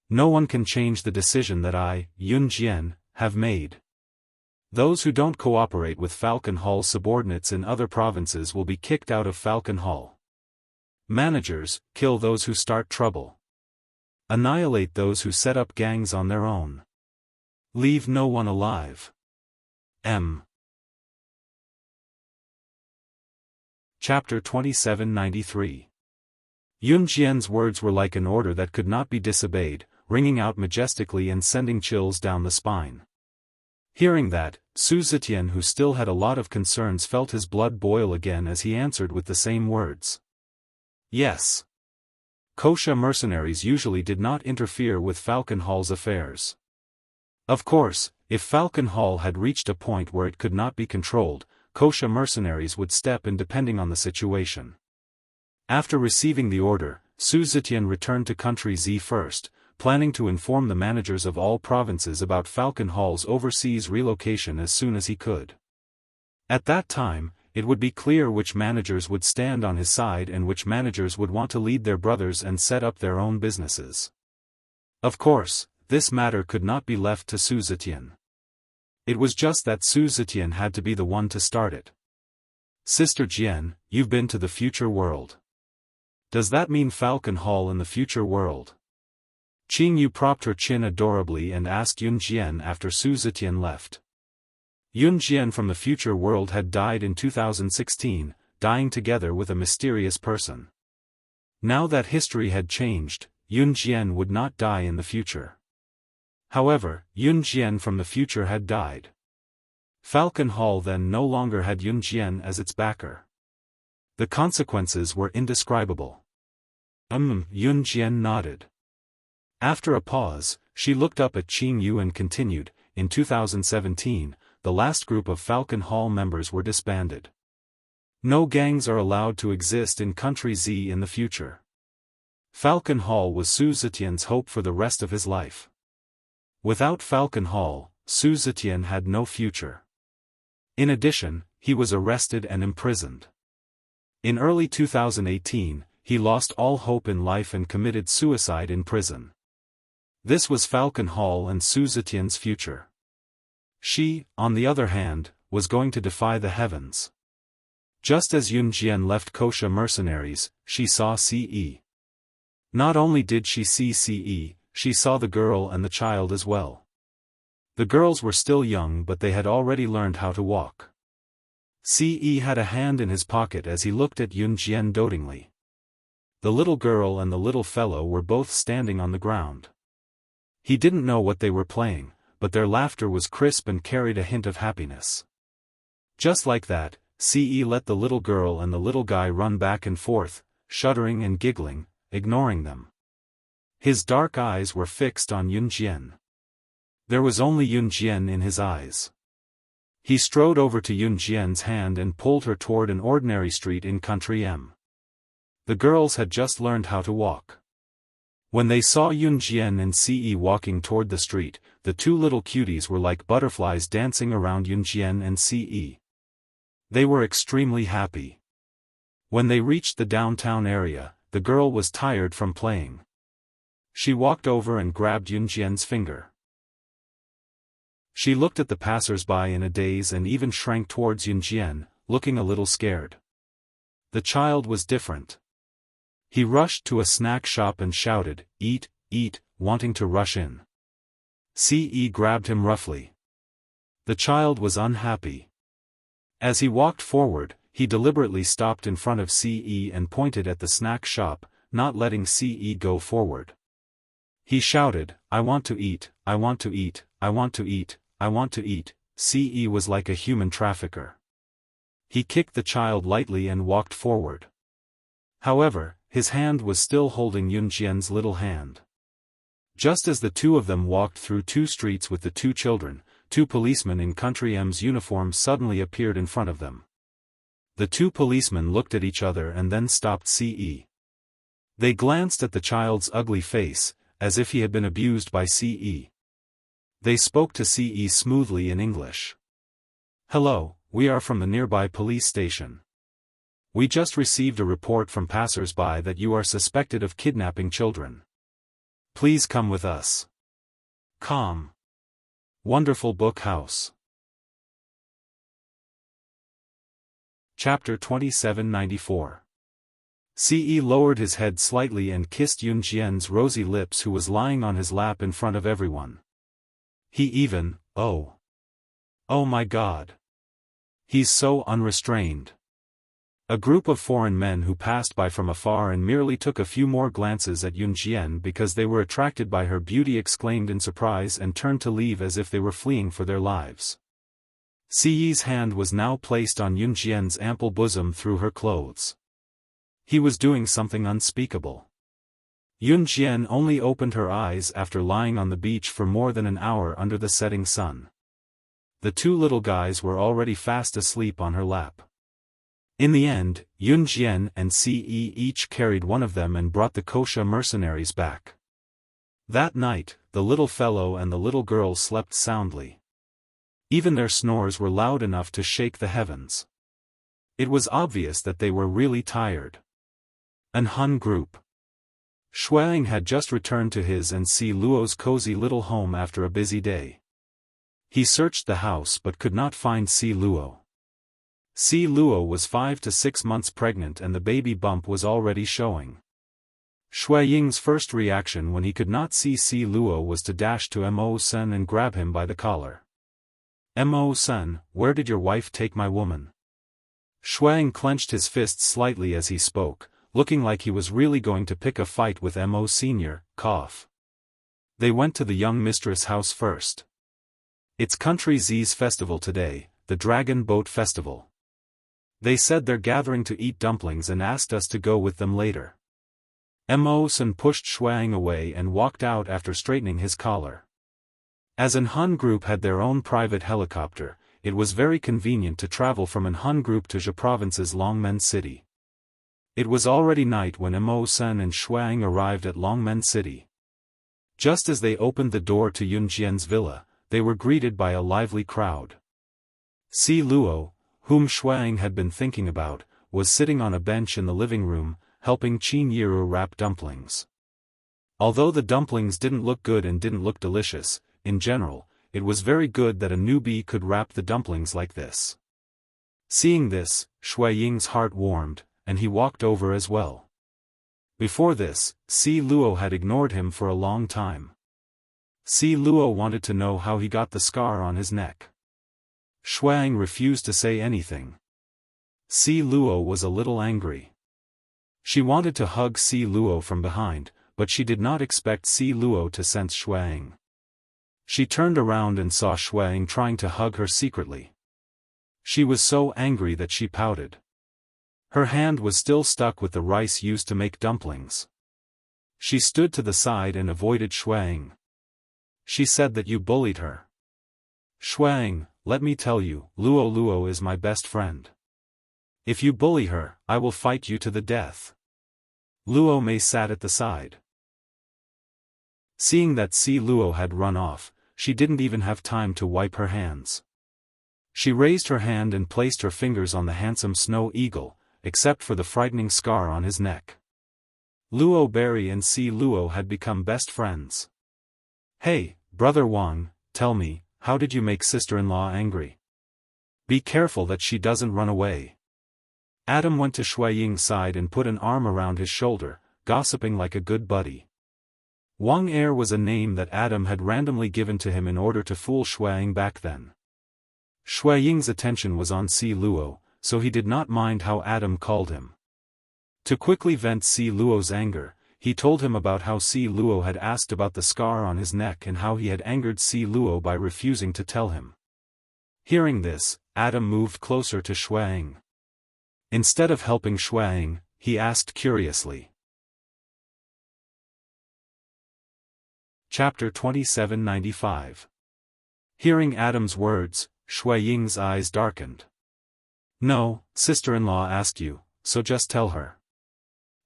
No one can change the decision that I, Yun Jian, have made. Those who don't cooperate with Falcon Hall's subordinates in other provinces will be kicked out of Falcon Hall. Managers, kill those who start trouble. Annihilate those who set up gangs on their own. Leave no one alive. M. Chapter 2793. Yun Jian's words were like an order that could not be disobeyed, ringing out majestically and sending chills down the spine. Hearing that, Su Zetian, who still had a lot of concerns, felt his blood boil again as he answered with the same words. Yes. Kosha mercenaries usually did not interfere with Falcon Hall's affairs. Of course, if Falcon Hall had reached a point where it could not be controlled, Kosha mercenaries would step in depending on the situation. After receiving the order, Su Zetian returned to Country Z first, planning to inform the managers of all provinces about Falcon Hall's overseas relocation as soon as he could. At that time, it would be clear which managers would stand on his side and which managers would want to lead their brothers and set up their own businesses. Of course, this matter could not be left to Su Zetian. It was just that Su Zetian had to be the one to start it. Sister Jian, you've been to the future world. Does that mean Falcon Hall in the future world? Qing Yu propped her chin adorably and asked Yun Jian after Su Zetian left. Yun Jian from the future world had died in 2016, dying together with a mysterious person. Now that history had changed, Yun Jian would not die in the future. However, Yun Jian from the future had died. Falcon Hall then no longer had Yun Jian as its backer. The consequences were indescribable. Yun Jian nodded. After a pause, she looked up at Qing Yu and continued, in 2017, the last group of Falcon Hall members were disbanded. No gangs are allowed to exist in Country Z in the future. Falcon Hall was Su Zetian's hope for the rest of his life. Without Falcon Hall, Su Zetian had no future. In addition, he was arrested and imprisoned. In early 2018, he lost all hope in life and committed suicide in prison. This was Falcon Hall and Su Zetian's future. She, on the other hand, was going to defy the heavens. Just as Yun Jian left Kosha mercenaries, she saw Ce. Not only did she see Ce, she saw the girl and the child as well. The girls were still young, but they had already learned how to walk. Ce had a hand in his pocket as he looked at Yun Jian dotingly. The little girl and the little fellow were both standing on the ground. He didn't know what they were playing, but their laughter was crisp and carried a hint of happiness. Just like that, Ce let the little girl and the little guy run back and forth, shuddering and giggling, ignoring them. His dark eyes were fixed on Yun Jian. There was only Yun Jian in his eyes. He strode over to Yun Jian's hand and pulled her toward an ordinary street in Country M. The girls had just learned how to walk. When they saw Yun Jian and Ce walking toward the street, the two little cuties were like butterflies dancing around Yun Jian and Ce. They were extremely happy. When they reached the downtown area, the girl was tired from playing. She walked over and grabbed Yun Jian's finger. She looked at the passers-by in a daze and even shrank towards Yun Jian, looking a little scared. The child was different. He rushed to a snack shop and shouted, "Eat, eat," wanting to rush in. Ce grabbed him roughly. The child was unhappy. As he walked forward, he deliberately stopped in front of Ce and pointed at the snack shop, not letting Ce go forward. He shouted, "I want to eat, I want to eat, I want to eat, I want to eat." Ce was like a human trafficker. He kicked the child lightly and walked forward. However, his hand was still holding Yun Jian's little hand. Just as the two of them walked through two streets with the two children, two policemen in Country M's uniform suddenly appeared in front of them. The two policemen looked at each other and then stopped Ce. They glanced at the child's ugly face, as if he had been abused by Ce. They spoke to Ce smoothly in English. "Hello, we are from the nearby police station. We just received a report from passers-by that you are suspected of kidnapping children. Please come with us." Calm. Wonderful Book House. Chapter 2794. Ce lowered his head slightly and kissed Yun Jian's rosy lips, who was lying on his lap in front of everyone. He even, oh my God. He's so unrestrained. A group of foreign men who passed by from afar and merely took a few more glances at Yun Jian because they were attracted by her beauty exclaimed in surprise and turned to leave as if they were fleeing for their lives. Si Yi's hand was now placed on Yun Jian's ample bosom through her clothes. He was doing something unspeakable. Yun Jian only opened her eyes after lying on the beach for more than an hour under the setting sun. The two little guys were already fast asleep on her lap. In the end, Yun Jian and Si Yi each carried one of them and brought the Kosha mercenaries back. That night, the little fellow and the little girl slept soundly. Even their snores were loud enough to shake the heavens. It was obvious that they were really tired. An Han group. Xueying had just returned to his and Si Luo's cozy little home after a busy day. He searched the house but could not find Si Luo. Si Luo was 5 to 6 months pregnant and the baby bump was already showing. Xueying's first reaction when he could not see Si Luo was to dash to Mo Sun and grab him by the collar. Mo Sun, where did your wife take my woman? Xueying clenched his fists slightly as he spoke, looking like he was really going to pick a fight with Mo Sr., cough. They went to the young mistress' house first. It's Country Z's festival today, the Dragon Boat Festival. They said they're gathering to eat dumplings and asked us to go with them later. Mo Sun pushed Xueying away and walked out after straightening his collar. As an Han group had their own private helicopter, it was very convenient to travel from an Han group to Zhe Province's Longmen City. It was already night when Mo Sun and Xueying arrived at Longmen City. Just as they opened the door to Yun Jian's villa, they were greeted by a lively crowd. Si Luo, whom Xueying had been thinking about, was sitting on a bench in the living room, helping Qin Yiru wrap dumplings. Although the dumplings didn't look good and didn't look delicious, in general, it was very good that a newbie could wrap the dumplings like this. Seeing this, Xueying's heart warmed, and he walked over as well. Before this, Si Luo had ignored him for a long time. Si Luo wanted to know how he got the scar on his neck. Xueying refused to say anything. Si Luo was a little angry. She wanted to hug Si Luo from behind, but she did not expect Si Luo to sense Xueying. She turned around and saw Xueying trying to hug her secretly. She was so angry that she pouted. Her hand was still stuck with the rice used to make dumplings. She stood to the side and avoided Xueying. She said that you bullied her. Xueying, let me tell you, Luo is my best friend. If you bully her, I will fight you to the death. Luo Mei sat at the side. Seeing that Si Luo had run off, she didn't even have time to wipe her hands. She raised her hand and placed her fingers on the handsome snow eagle, except for the frightening scar on his neck. Luo Berry and Si Luo had become best friends. Hey, Brother Wang, tell me, how did you make sister-in-law angry? Be careful that she doesn't run away. Adam went to Xueying's side and put an arm around his shoulder, gossiping like a good buddy. Wang Er was a name that Adam had randomly given to him in order to fool Xueying back then. Xueying's attention was on Si Luo, so he did not mind how Adam called him. To quickly vent Si Luo's anger, he told him about how Si Luo had asked about the scar on his neck and how he had angered Si Luo by refusing to tell him. Hearing this, Adam moved closer to Xueying. Instead of helping Xueying, he asked curiously. Chapter 2795. Hearing Adam's words, Xueying's eyes darkened. No, sister-in-law asked you, so just tell her.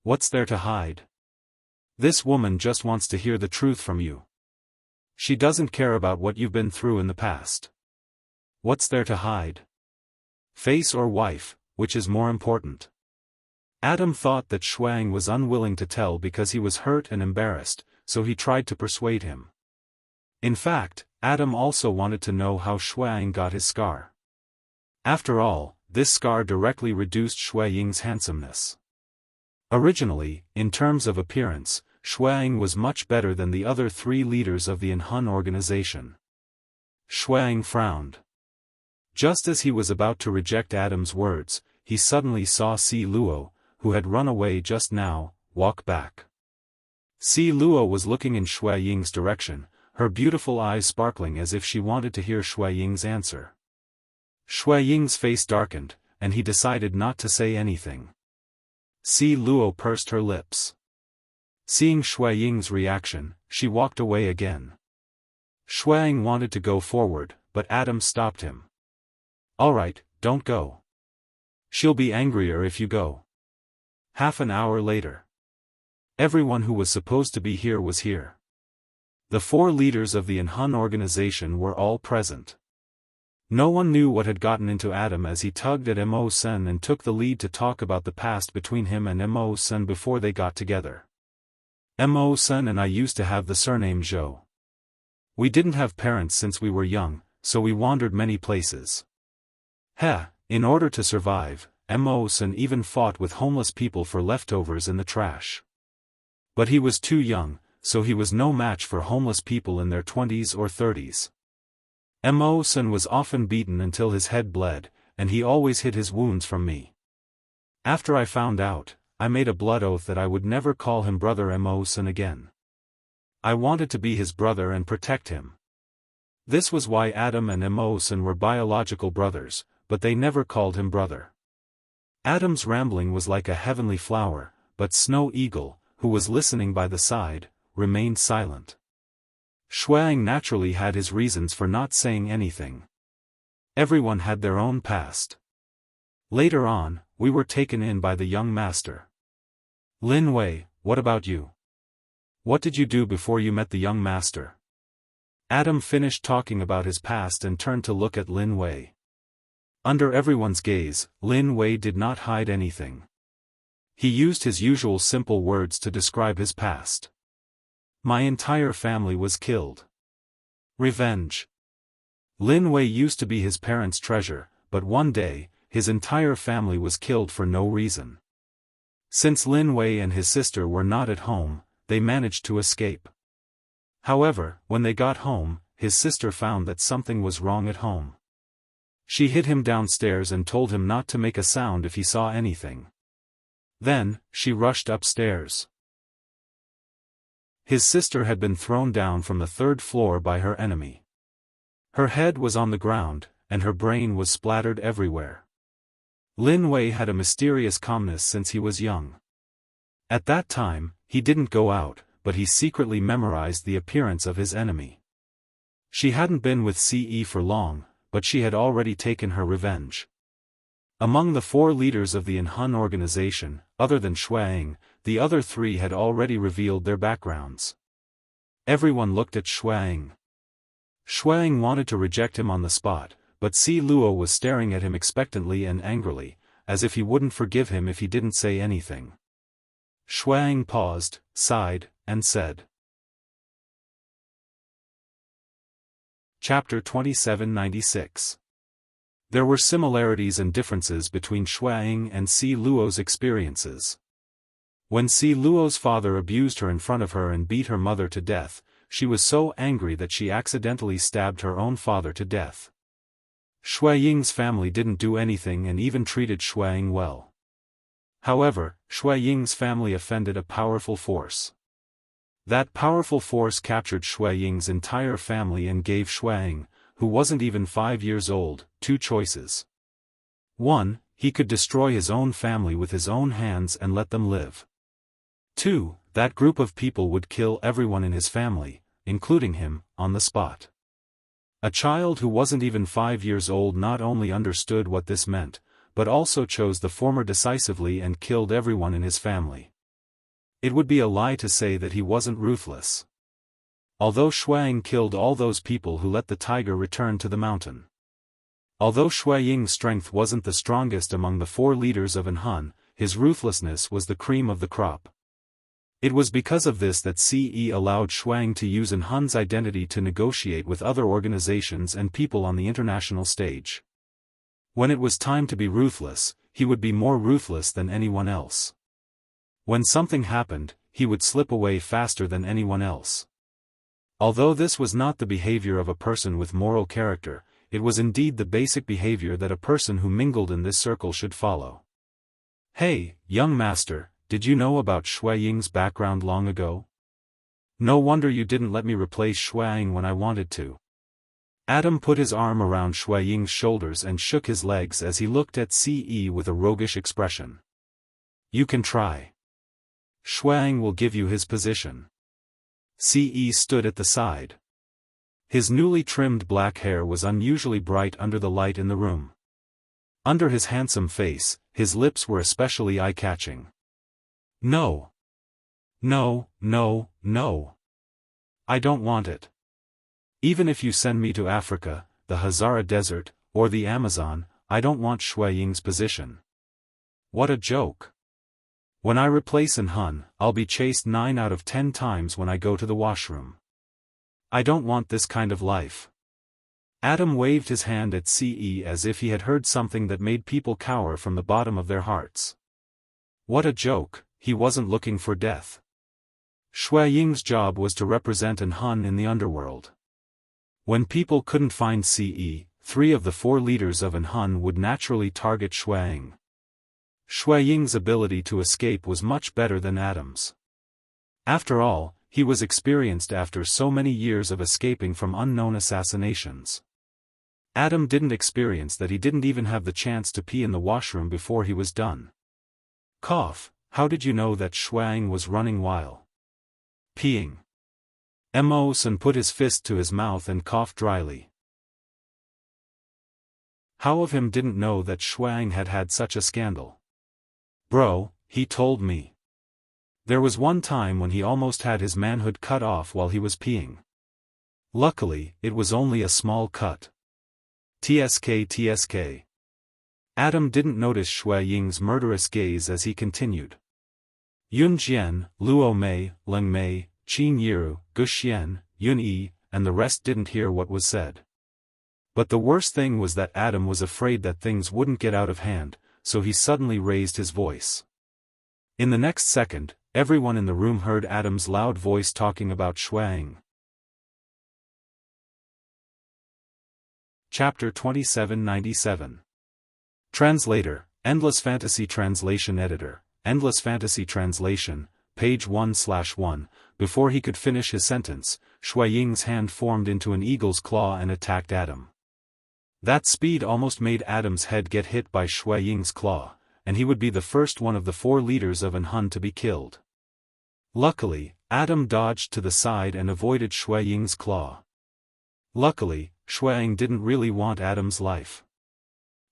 What's there to hide? This woman just wants to hear the truth from you. She doesn't care about what you've been through in the past. What's there to hide? Face or wife, which is more important? Adam thought that Xueying was unwilling to tell because he was hurt and embarrassed, so he tried to persuade him. In fact, Adam also wanted to know how Xueying got his scar. After all, this scar directly reduced Xueying's handsomeness. Originally, in terms of appearance, Xueying was much better than the other 3 leaders of the Han organization. Xueying frowned. Just as he was about to reject Adam's words, he suddenly saw Si Luo, who had run away just now, walk back. Si Luo was looking in Shui Ying's direction, her beautiful eyes sparkling as if she wanted to hear Shui Ying's answer. Shui Ying's face darkened, and he decided not to say anything. Si Luo pursed her lips. Seeing Shui Ying's reaction, she walked away again. Shui Ying wanted to go forward, but Adam stopped him. "Alright, don't go. She'll be angrier if you go." Half an hour later. Everyone who was supposed to be here was here. The 4 leaders of the Enhun organization were all present. No one knew what had gotten into Adam as he tugged at Mo Sen and took the lead to talk about the past between him and Mo Sen before they got together. Mo Sen and I used to have the surname Zhou. We didn't have parents since we were young, so we wandered many places. In order to survive, Mo Sen even fought with homeless people for leftovers in the trash. But he was too young, so he was no match for homeless people in their 20s or 30s. Mo Sen was often beaten until his head bled, and he always hid his wounds from me. After I found out, I made a blood oath that I would never call him Brother Mo Sen again. I wanted to be his brother and protect him. This was why Adam and Mo Sen were biological brothers, but they never called him brother. Adam's rambling was like a heavenly flower, but Snow Eagle, who was listening by the side, remained silent. Shui Ying naturally had his reasons for not saying anything. Everyone had their own past. Later on, we were taken in by the young master. "Lin Wei, what about you? What did you do before you met the young master?" Adam finished talking about his past and turned to look at Lin Wei. Under everyone's gaze, Lin Wei did not hide anything. He used his usual simple words to describe his past. "My entire family was killed. Revenge." Lin Wei used to be his parents' treasure, but one day, his entire family was killed for no reason. Since Lin Wei and his sister were not at home, they managed to escape. However, when they got home, his sister found that something was wrong at home. She hid him downstairs and told him not to make a sound if he saw anything. Then, she rushed upstairs. His sister had been thrown down from the 3rd floor by her enemy. Her head was on the ground, and her brain was splattered everywhere. Lin Wei had a mysterious calmness since he was young. At that time, he didn't go out, but he secretly memorized the appearance of his enemy. She hadn't been with Ce for long, but she had already taken her revenge. Among the 4 leaders of the Enhun organization, other than Shui Ying, the other 3 had already revealed their backgrounds. Everyone looked at Shui Ying. Shui Ying wanted to reject him on the spot, but Si Luo was staring at him expectantly and angrily, as if he wouldn't forgive him if he didn't say anything. Shui Ying paused, sighed, and said. Chapter 2796. There were similarities and differences between Shui Ying and Si Luo's experiences. When Si Luo's father abused her in front of her and beat her mother to death, she was so angry that she accidentally stabbed her own father to death. Shui Ying's family didn't do anything and even treated Shui Ying well. However, Shui Ying's family offended a powerful force. That powerful force captured Shui Ying's entire family and gave Shui Ying, who wasn't even 5 years old, 2 choices. 1. He could destroy his own family with his own hands and let them live. 2. That group of people would kill everyone in his family, including him, on the spot. A child who wasn't even 5 years old not only understood what this meant, but also chose the former decisively and killed everyone in his family. It would be a lie to say that he wasn't ruthless. Although Shui Ying killed all those people who let the tiger return to the mountain. Although Shui Ying's strength wasn't the strongest among the 4 leaders of Enhun, his ruthlessness was the cream of the crop. It was because of this that Ce allowed Shui Ying to use Enhun's identity to negotiate with other organizations and people on the international stage. When it was time to be ruthless, he would be more ruthless than anyone else. When something happened, he would slip away faster than anyone else. Although this was not the behavior of a person with moral character, it was indeed the basic behavior that a person who mingled in this circle should follow. Hey, young master, did you know about Shui Ying's background long ago? No wonder you didn't let me replace Shui Ying when I wanted to. Adam put his arm around Shui Ying's shoulders and shook his legs as he looked at Ce with a roguish expression. You can try. Shui Ying will give you his position. Ce stood at the side. His newly trimmed black hair was unusually bright under the light in the room. Under his handsome face, his lips were especially eye-catching. No. No, no, no. I don't want it. Even if you send me to Africa, the Hazara Desert, or the Amazon, I don't want Shui Ying's position. What a joke. When I replace an Hun, I'll be chased 9 out of 10 times when I go to the washroom. I don't want this kind of life. Adam waved his hand at Ce as if he had heard something that made people cower from the bottom of their hearts. What a joke, he wasn't looking for death. Shui Ying's job was to represent an Hun in the underworld. When people couldn't find Ce, 3 of the 4 leaders of an Hun would naturally target Shui Ying. Shui Ying's ability to escape was much better than Adam's. After all, he was experienced after so many years of escaping from unknown assassinations. Adam didn't experience that. He didn't even have the chance to pee in the washroom before he was done. Cough, how did you know that Shui Ying was running while peeing? Mo-san put his fist to his mouth and coughed dryly. How of him didn't know that Shui Ying had had such a scandal? Bro, he told me. There was one time when he almost had his manhood cut off while he was peeing. Luckily, it was only a small cut. TSK. Adam didn't notice Shui Ying's murderous gaze as he continued. Yun Jian, Luo Mei, Leng Mei, Qin Yiru, Gu Xian, Yun Yi, and the rest didn't hear what was said. But the worst thing was that Adam was afraid that things wouldn't get out of hand, so he suddenly raised his voice. In the next second, everyone in the room heard Adam's loud voice talking about Shui Ying. Chapter 2797. Translator, Endless Fantasy Translation Editor, Endless Fantasy Translation, page 1/1. Before he could finish his sentence, Shui Ying's hand formed into an eagle's claw and attacked Adam. That speed almost made Adam's head get hit by Shui Ying's claw, and he would be the first one of the 4 leaders of an Hun to be killed. Luckily, Adam dodged to the side and avoided Shui Ying's claw. Luckily, Shui Ying didn't really want Adam's life.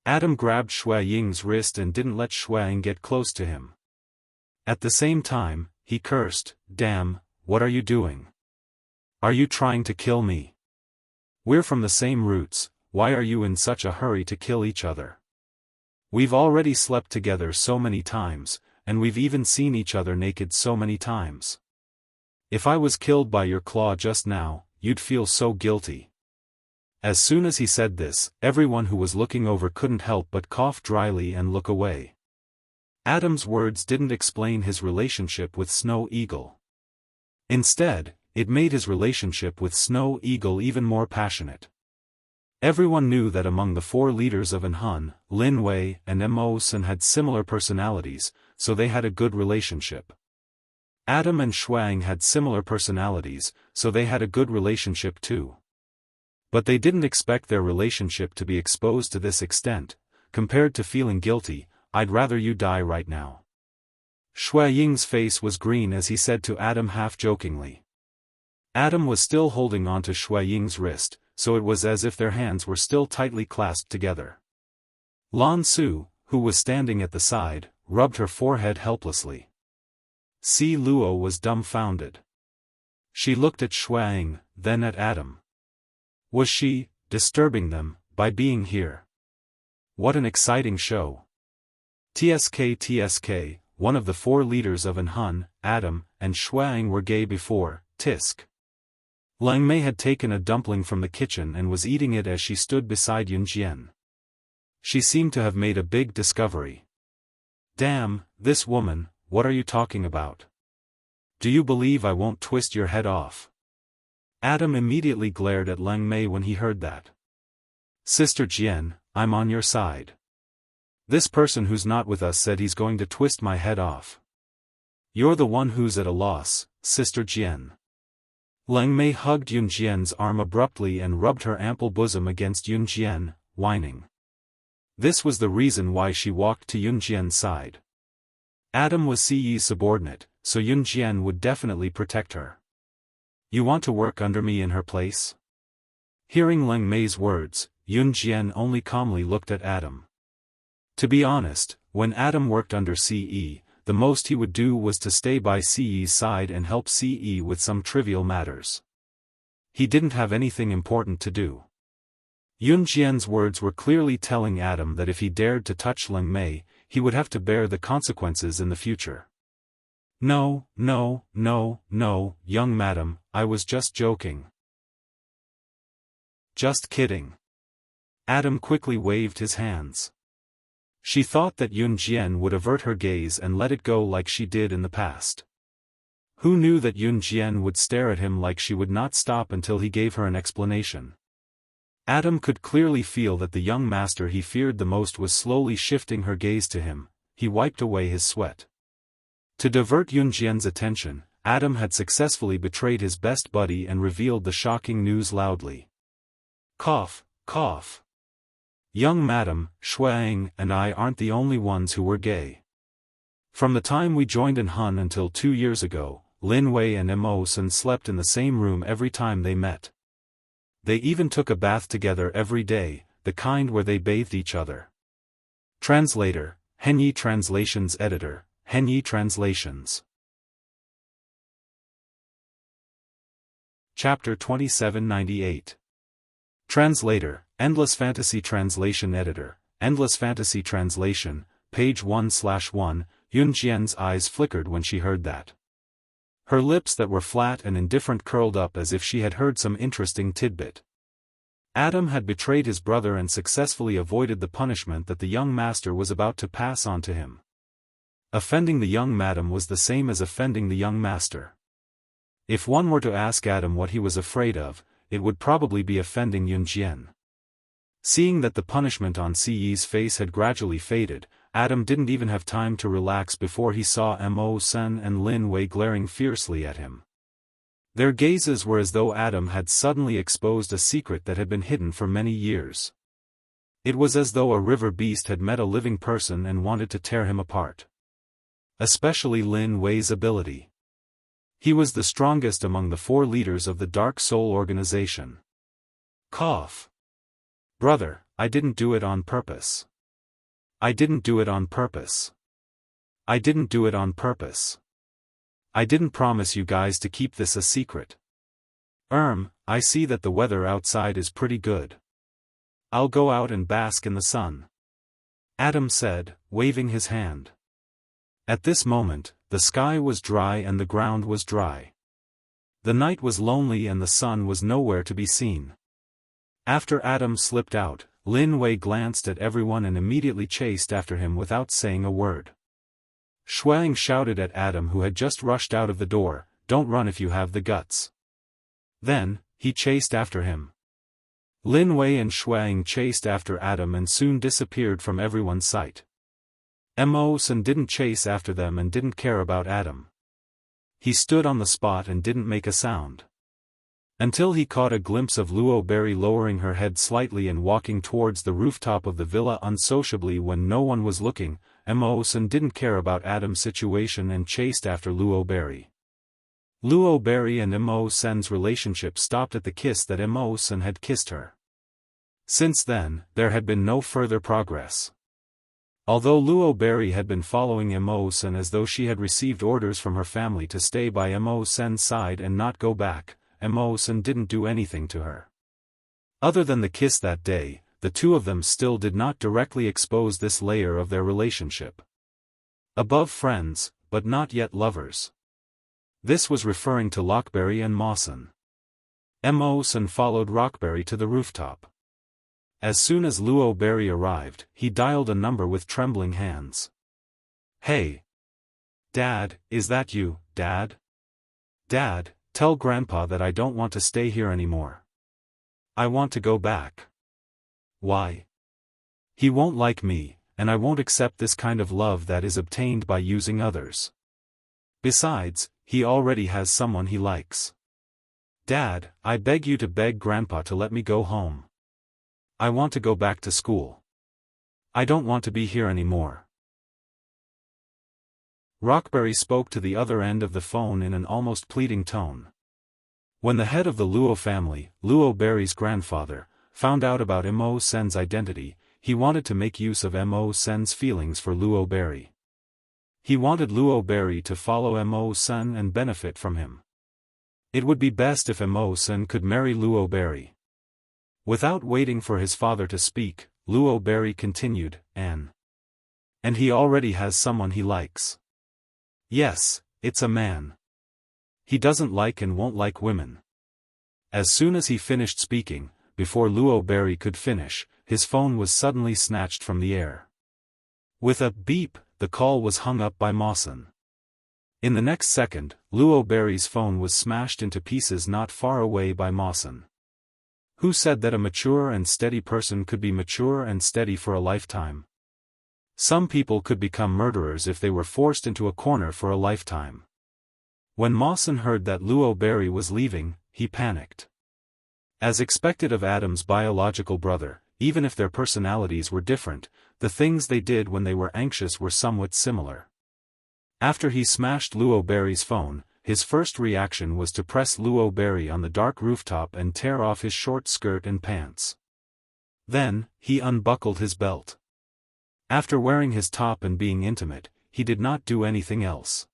Adam grabbed Shui Ying's wrist and didn't let Shui Ying get close to him. At the same time, he cursed, "Damn, what are you doing? Are you trying to kill me? We're from the same roots, why are you in such a hurry to kill each other? We've already slept together so many times, and we've even seen each other naked so many times. If I was killed by your claw just now, you'd feel so guilty." As soon as he said this, everyone who was looking over couldn't help but cough dryly and look away. Adam's words didn't explain his relationship with Snow Eagle. Instead, it made his relationship with Snow Eagle even more passionate. Everyone knew that among the 4 leaders of an Hun, Lin Wei and Mo-san had similar personalities, so they had a good relationship. Adam and Shui Ying had similar personalities, so they had a good relationship too. But they didn't expect their relationship to be exposed to this extent. Compared to feeling guilty, I'd rather you die right now. Shui Ying's face was green as he said to Adam half-jokingly. Adam was still holding onto Shui Ying's wrist, so it was as if their hands were still tightly clasped together. Lan Su, who was standing at the side, rubbed her forehead helplessly. Si Luo was dumbfounded. She looked at Shui Ying, then at Adam. Was she disturbing them by being here? What an exciting show. TSK, one of the 4 leaders of an Hun, Adam, and Shui Ying were gay before, tisk. Leng Mei had taken a dumpling from the kitchen and was eating it as she stood beside Yun Jian. She seemed to have made a big discovery. Damn, this woman, what are you talking about? Do you believe I won't twist your head off? Adam immediately glared at Leng Mei when he heard that. Sister Jian, I'm on your side. This person who's not with us said he's going to twist my head off. You're the one who's at a loss, Sister Jian. Leng Mei hugged Yun Jian's arm abruptly and rubbed her ample bosom against Yun Jian, whining. This was the reason why she walked to Yun Jian's side. Adam was Siyi's subordinate, so Yun Jian would definitely protect her. You want to work under me in her place? Hearing Leng Mei's words, Yun Jian only calmly looked at Adam. To be honest, when Adam worked under Siyi, the most he would do was to stay by Siyi's side and help Siyi with some trivial matters. He didn't have anything important to do. Yun Jian's words were clearly telling Adam that if he dared to touch Leng Mei, he would have to bear the consequences in the future. No, no, no, no, young madam, I was just joking. Just kidding. Adam quickly waved his hands. She thought that Yun Jian would avert her gaze and let it go like she did in the past. Who knew that Yun Jian would stare at him like she would not stop until he gave her an explanation? Adam could clearly feel that the young master he feared the most was slowly shifting her gaze to him. He wiped away his sweat. To divert Yun Jian's attention, Adam had successfully betrayed his best buddy and revealed the shocking news loudly. Cough, cough. Young madam, Shuang and I aren't the only ones who were gay. From the time we joined in Hun until 2 years ago, Lin Wei and Mo Sun slept in the same room every time they met. They even took a bath together every day, the kind where they bathed each other. Translator, Henyi Translations Editor, Henyi Translations. Chapter 2798. Translator, Endless Fantasy Translation Editor, Endless Fantasy Translation, page 1/1. Yun Jian's eyes flickered when she heard that. Her lips that were flat and indifferent curled up as if she had heard some interesting tidbit. Adam had betrayed his brother and successfully avoided the punishment that the young master was about to pass on to him. Offending the young madam was the same as offending the young master. If one were to ask Adam what he was afraid of, it would probably be offending Yun Jian. Seeing that the punishment on Siyi's face had gradually faded, Adam didn't even have time to relax before he saw Mo Sun and Lin Wei glaring fiercely at him. Their gazes were as though Adam had suddenly exposed a secret that had been hidden for many years. It was as though a river beast had met a living person and wanted to tear him apart. Especially Lin Wei's ability. He was the strongest among the 4 leaders of the Dark Soul organization. Cough. Brother, I didn't do it on purpose. I didn't do it on purpose. I didn't do it on purpose. I didn't promise you guys to keep this a secret. I see that the weather outside is pretty good. I'll go out and bask in the sun. Adam said, waving his hand. At this moment, the sky was dry and the ground was dry. The night was lonely and the sun was nowhere to be seen. After Adam slipped out, Lin Wei glanced at everyone and immediately chased after him without saying a word. Shuang shouted at Adam, who had just rushed out of the door, "Don't run if you have the guts." Then, he chased after him. Lin Wei and Shuang chased after Adam and soon disappeared from everyone's sight. Mo Sun didn't chase after them and didn't care about Adam. He stood on the spot and didn't make a sound. Until he caught a glimpse of Luo Berry lowering her head slightly and walking towards the rooftop of the villa unsociably when no one was looking. Mo Sun didn't care about Adam's situation and chased after Luo Berry. Luo Berry and Mo Sun's relationship stopped at the kiss that Mo Sun had kissed her. Since then, there had been no further progress. Although Luo Berry had been following Mo Sun as though she had received orders from her family to stay by Mo Sun's side and not go back, Mo Sun didn't do anything to her. Other than the kiss that day, the two of them still did not directly expose this layer of their relationship. Above friends, but not yet lovers. This was referring to Lockberry and Mawson. Mo Sun followed Rockberry to the rooftop. As soon as Luo Berry arrived, he dialed a number with trembling hands. "Hey! Dad, is that you, Dad? Dad, tell Grandpa that I don't want to stay here anymore. I want to go back. Why? He won't like me, and I won't accept this kind of love that is obtained by using others. Besides, he already has someone he likes. Dad, I beg you to beg Grandpa to let me go home. I want to go back to school. I don't want to be here anymore. Rockberry spoke to the other end of the phone in an almost pleading tone. When the head of the Luo family, Luo Berry's grandfather, found out about Mo Sen's identity, he wanted to make use of Mo Sen's feelings for Luo Berry. He wanted Luo Berry to follow Mo Sen and benefit from him. It would be best if Mo Sen could marry Luo Berry. Without waiting for his father to speak, Luo Berry continued, And he already has someone he likes. Yes, it's a man. He doesn't like and won't like women. As soon as he finished speaking, before Luo Berry could finish, his phone was suddenly snatched from the air. With a beep, the call was hung up by Mawson. In the next second, Luo Berry's phone was smashed into pieces not far away by Mawson. Who said that a mature and steady person could be mature and steady for a lifetime? Some people could become murderers if they were forced into a corner for a lifetime. When Mawson heard that Luo Berry was leaving, he panicked. As expected of Adam's biological brother, even if their personalities were different, the things they did when they were anxious were somewhat similar. After he smashed Luo Berry's phone, his first reaction was to press Luo Berry on the dark rooftop and tear off his short skirt and pants. Then, he unbuckled his belt. After wearing his top and being intimate, he did not do anything else.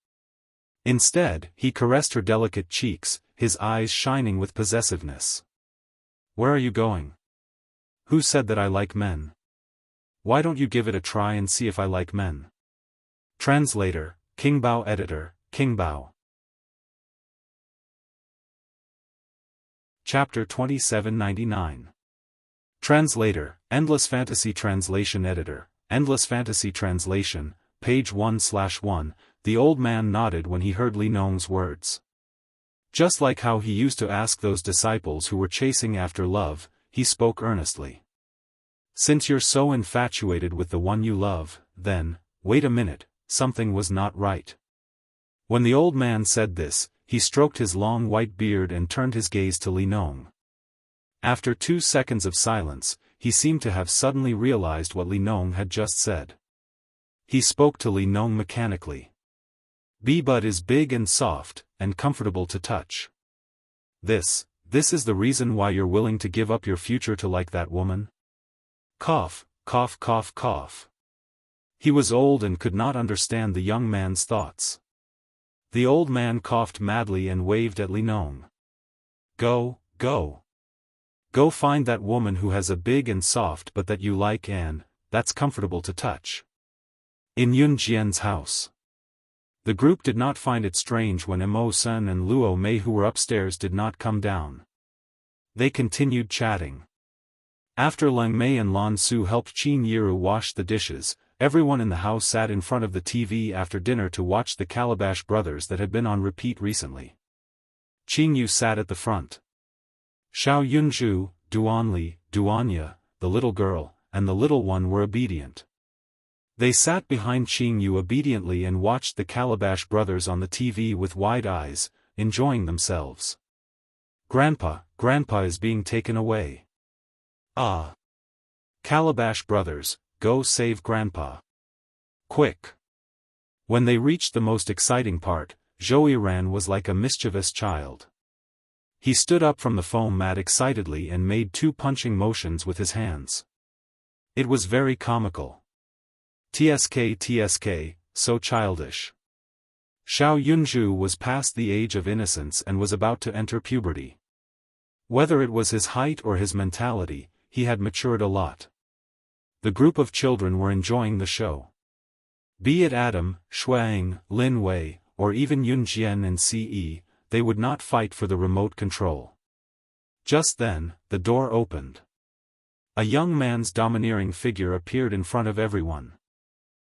Instead, he caressed her delicate cheeks, his eyes shining with possessiveness. Where are you going? Who said that I like men? Why don't you give it a try and see if I like men? Translator, Kingbao Editor, Kingbao. Chapter 2799. Translator, Endless Fantasy Translation Editor, Endless Fantasy Translation, page 1/1. The old man nodded when he heard Li Nong's words. Just like how he used to ask those disciples who were chasing after love, he spoke earnestly. Since you're so infatuated with the one you love, then, wait a minute, something was not right. When the old man said this, he stroked his long white beard and turned his gaze to Li Nong. After 2 seconds of silence, he seemed to have suddenly realized what Li Nong had just said. He spoke to Li Nong mechanically. B-Bud is big and soft, and comfortable to touch. This is the reason why you're willing to give up your future to like that woman? Cough, cough, cough, cough. He was old and could not understand the young man's thoughts. The old man coughed madly and waved at Li Nong. Go, go. Go find that woman who has a big and soft but that you like and, that's comfortable to touch. In Yun Jian's house. The group did not find it strange when Mo Sen and Luo Mei who were upstairs did not come down. They continued chatting. After Lang Mei and Lan Su helped Qin Yiru wash the dishes, everyone in the house sat in front of the TV after dinner to watch the Calabash Brothers that had been on repeat recently. Qin Yu sat at the front. Xiao Yunzhu, Duanli, Duanya, the little girl, and the little one were obedient. They sat behind Qin Yu obediently and watched the Calabash Brothers on the TV with wide eyes, enjoying themselves. Grandpa is being taken away. Ah! Calabash Brothers, go save Grandpa. Quick! When they reached the most exciting part, Zhou Ran was like a mischievous child. He stood up from the foam mat excitedly and made 2 punching motions with his hands. It was very comical. TSK, so childish. Xiao Yunzhu was past the age of innocence and was about to enter puberty. Whether it was his height or his mentality, he had matured a lot. The group of children were enjoying the show. Be it Adam, Shuang, Lin Wei, or even Yun Jian and Ce, they would not fight for the remote control. Just then, the door opened. A young man's domineering figure appeared in front of everyone.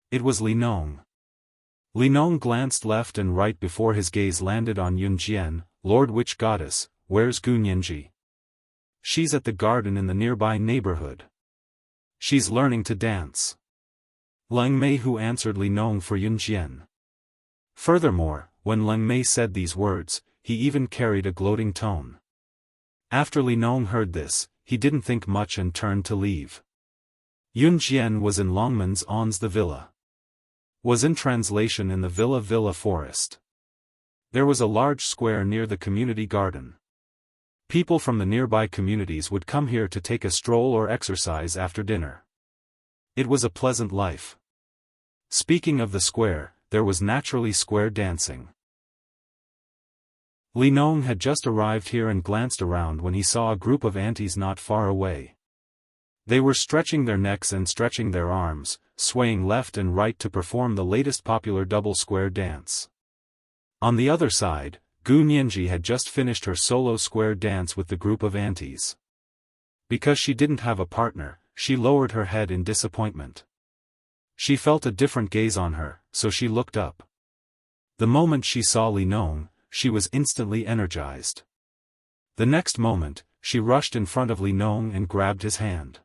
It was Li Nong. Li Nong glanced left and right before his gaze landed on Yun Jian. Lord Witch Goddess, where's Gu Nianji? She's at the garden in the nearby neighborhood. She's learning to dance. Leng Mei Hu answered Li Nong for Yun Jian. Furthermore, when Leng Mei said these words, he even carried a gloating tone. After Li Nong heard this, he didn't think much and turned to leave. Yun Jian was in Longman's Ons the villa. Was in translation in the villa forest. There was a large square near the community garden. People from the nearby communities would come here to take a stroll or exercise after dinner. It was a pleasant life. Speaking of the square, there was naturally square dancing. Li Nong had just arrived here and glanced around when he saw a group of aunties not far away. They were stretching their necks and stretching their arms, swaying left and right to perform the latest popular double square dance. On the other side, Gu Nianji had just finished her solo square dance with the group of aunties. Because she didn't have a partner, she lowered her head in disappointment. She felt a different gaze on her, so she looked up. The moment she saw Li Nong, she was instantly energized. The next moment, she rushed in front of Li Nong and grabbed his hand.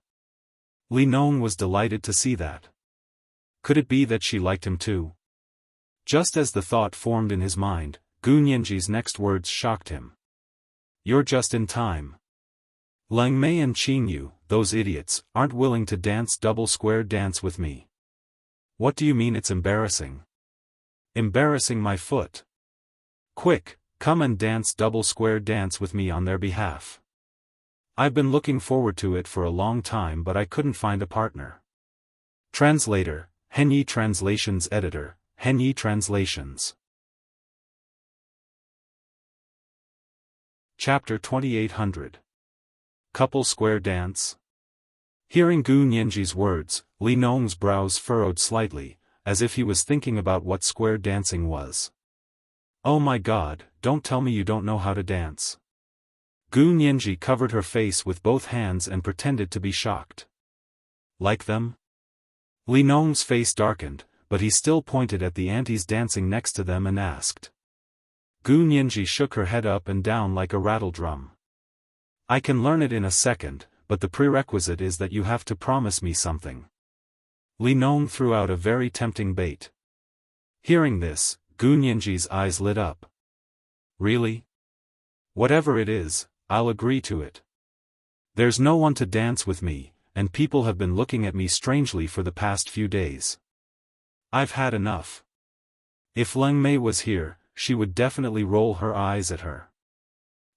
Li Nong was delighted to see that. Could it be that she liked him too? Just as the thought formed in his mind, Gu Nianji's next words shocked him. "You're just in time. Leng Mei and Qin Yu, those idiots, aren't willing to dance double square dance with me." "What do you mean it's embarrassing?" "Embarrassing my foot. Quick, come and dance double square dance with me on their behalf. I've been looking forward to it for a long time but I couldn't find a partner." Translator, Henyi Translations Editor, Henyi Translations. Chapter 2800. Couple Square Dance. Hearing Gu Nianji's words, Li Nong's brows furrowed slightly, as if he was thinking about what square dancing was. "Oh my God, don't tell me you don't know how to dance." Gu Nianji covered her face with both hands and pretended to be shocked. "Like them?" Li Nong's face darkened, but he still pointed at the aunties dancing next to them and asked. Gu Nianji shook her head up and down like a rattledrum. "I can learn it in a second, but the prerequisite is that you have to promise me something." Li Nong threw out a very tempting bait. Hearing this, Gu Nianji's eyes lit up. "Really? Whatever it is, I'll agree to it. There's no one to dance with me, and people have been looking at me strangely for the past few days. I've had enough." If Leng Mei was here, she would definitely roll her eyes at her.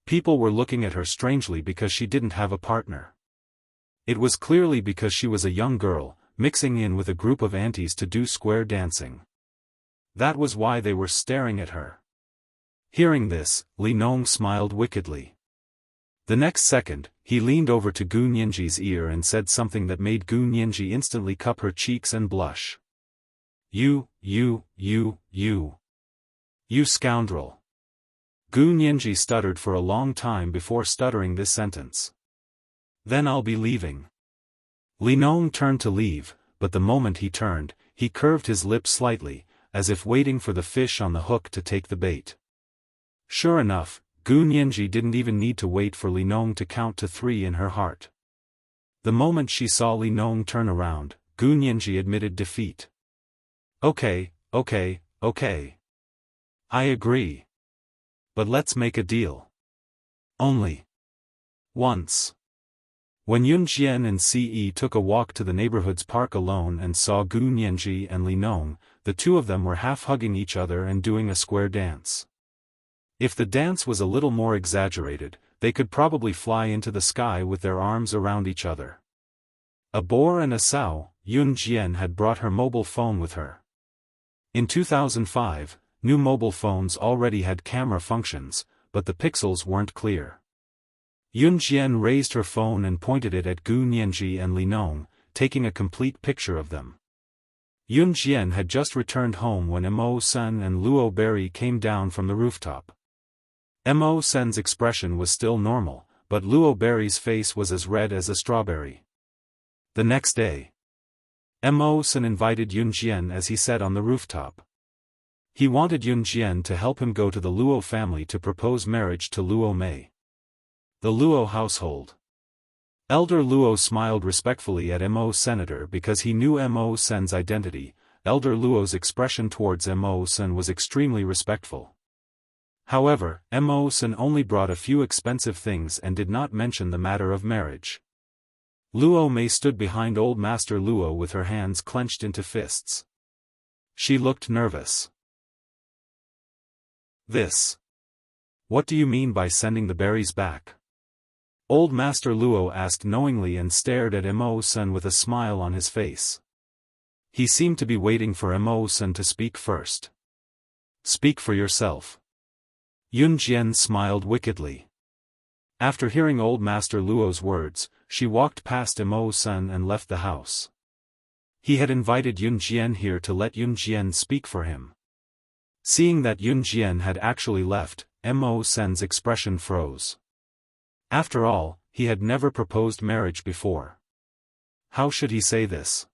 People were looking at her strangely because she didn't have a partner. It was clearly because she was a young girl, mixing in with a group of aunties to do square dancing. That was why they were staring at her. Hearing this, Li Nong smiled wickedly. The next second, he leaned over to Gu Nianji's ear and said something that made Gu Nianji instantly cup her cheeks and blush. You scoundrel." Gu Nianji stuttered for a long time before stuttering this sentence. "Then I'll be leaving." Li Nong turned to leave, but the moment he turned, he curved his lips slightly, as if waiting for the fish on the hook to take the bait. Sure enough, Gu Nianji didn't even need to wait for Li Nong to count to 3 in her heart. The moment she saw Li Nong turn around, Gu Nianji admitted defeat. Okay. I agree. But let's make a deal. Only once." When Yun Jian and Ce took a walk to the neighborhood's park alone and saw Gu Nianji and Li Nong, the two of them were half hugging each other and doing a square dance. If the dance was a little more exaggerated, they could probably fly into the sky with their arms around each other. A boar and a sow, Yun Jian had brought her mobile phone with her. In 2005, new mobile phones already had camera functions, but the pixels weren't clear. Yun Jian raised her phone and pointed it at Gu Nianji and Li Nong, taking a complete picture of them. Yun Jian had just returned home when Mo Sen and Luo Berry came down from the rooftop. Mo Sen's expression was still normal, but Luo Berry's face was as red as a strawberry. The next day, Mo Sen invited Yun Jian as he sat on the rooftop. He wanted Yun Jian to help him go to the Luo family to propose marriage to Luo Mei. The Luo household. Elder Luo smiled respectfully at Mo Senator because he knew Mo Sen's identity. Elder Luo's expression towards Mo Sen was extremely respectful. However, Mo Sen only brought a few expensive things and did not mention the matter of marriage. Luo Mei stood behind Old Master Luo with her hands clenched into fists. She looked nervous. This. What do you mean by sending the berries back? Old Master Luo asked knowingly and stared at Mo Sen with a smile on his face. He seemed to be waiting for Mo Sen to speak first. Speak for yourself. Yun Jian smiled wickedly. After hearing Old Master Luo's words, she walked past Mo Sen and left the house. He had invited Yun Jian here to let Yun Jian speak for him. Seeing that Yun Jian had actually left, Mo Sen's expression froze. After all, he had never proposed marriage before. How should he say this?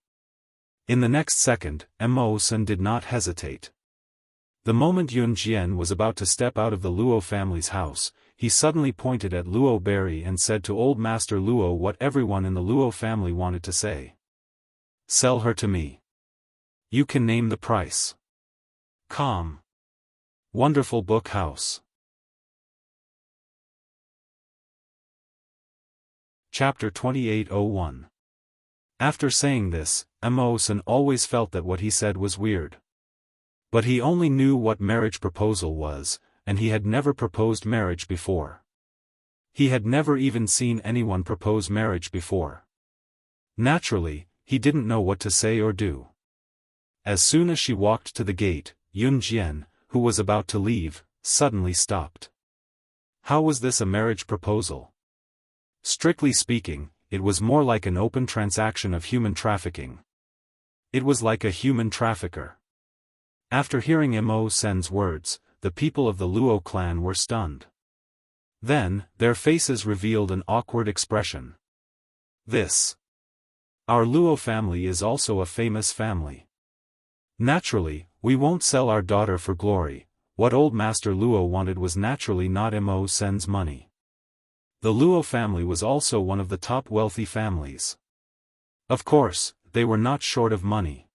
In the next second, Mo Sen did not hesitate. The moment Yun Jian was about to step out of the Luo family's house, he suddenly pointed at Luo Berry and said to Old Master Luo what everyone in the Luo family wanted to say. Sell her to me. You can name the price. Calm. Wonderful book house. Chapter 2801. After saying this, Mo Sen always felt that what he said was weird. But he only knew what marriage proposal was, and he had never proposed marriage before. He had never even seen anyone propose marriage before. Naturally, he didn't know what to say or do. As soon as she walked to the gate, Yun Jian, who was about to leave, suddenly stopped. How was this a marriage proposal? Strictly speaking, it was more like an open transaction of human trafficking. It was like a human trafficker. After hearing Mo Sen's words, the people of the Luo clan were stunned. Then, their faces revealed an awkward expression. This. Our Luo family is also a famous family. Naturally, we won't sell our daughter for glory. What Old Master Luo wanted was naturally not Mo Sen's money. The Luo family was also one of the top wealthy families. Of course, they were not short of money.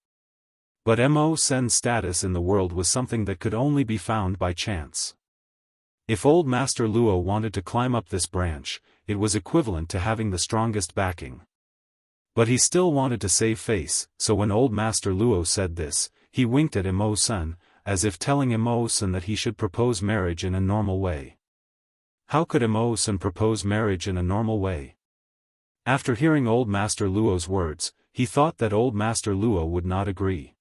But Mo Sen's status in the world was something that could only be found by chance. If Old Master Luo wanted to climb up this branch, it was equivalent to having the strongest backing. But he still wanted to save face, so when Old Master Luo said this, he winked at Mo Sen, as if telling Mo Sen that he should propose marriage in a normal way. How could Mo Sen propose marriage in a normal way? After hearing Old Master Luo's words, he thought that Old Master Luo would not agree.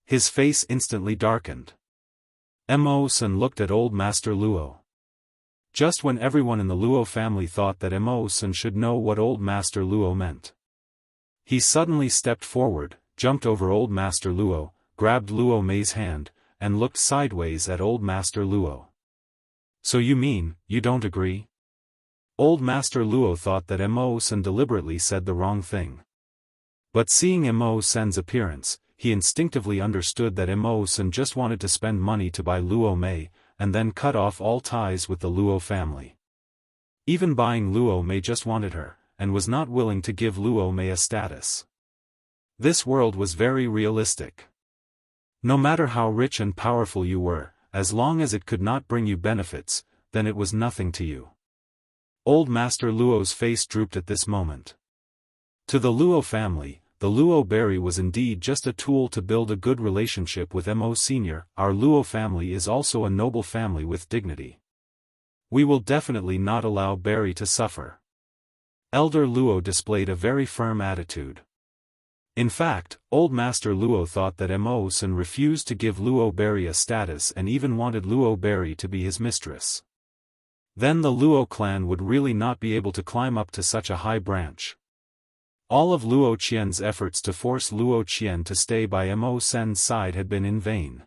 His face instantly darkened. Mo Sen looked at Old Master Luo. Just when everyone in the Luo family thought that Mo Sen should know what Old Master Luo meant. He suddenly stepped forward, jumped over Old Master Luo, grabbed Luo Mei's hand, and looked sideways at Old Master Luo. So you mean, you don't agree? Old Master Luo thought that Mo Sen deliberately said the wrong thing. But seeing Mo Sen's appearance, he instinctively understood that Mo Sen just wanted to spend money to buy Luo Mei, and then cut off all ties with the Luo family. Even buying Luo Mei just wanted her, and was not willing to give Luo Mei a status. This world was very realistic. No matter how rich and powerful you were, as long as it could not bring you benefits, then it was nothing to you. Old Master Luo's face drooped at this moment. To the Luo family, the Luo berry was indeed just a tool to build a good relationship with Mo Sr. Our Luo family is also a noble family with dignity. We will definitely not allow Berry to suffer. Elder Luo displayed a very firm attitude. In fact, Old Master Luo thought that Mo Sen refused to give Luo Berry a status and even wanted Luo Berry to be his mistress. Then the Luo clan would really not be able to climb up to such a high branch. All of Luo Qian's efforts to force Luo Qian to stay by Mo Sen's side had been in vain.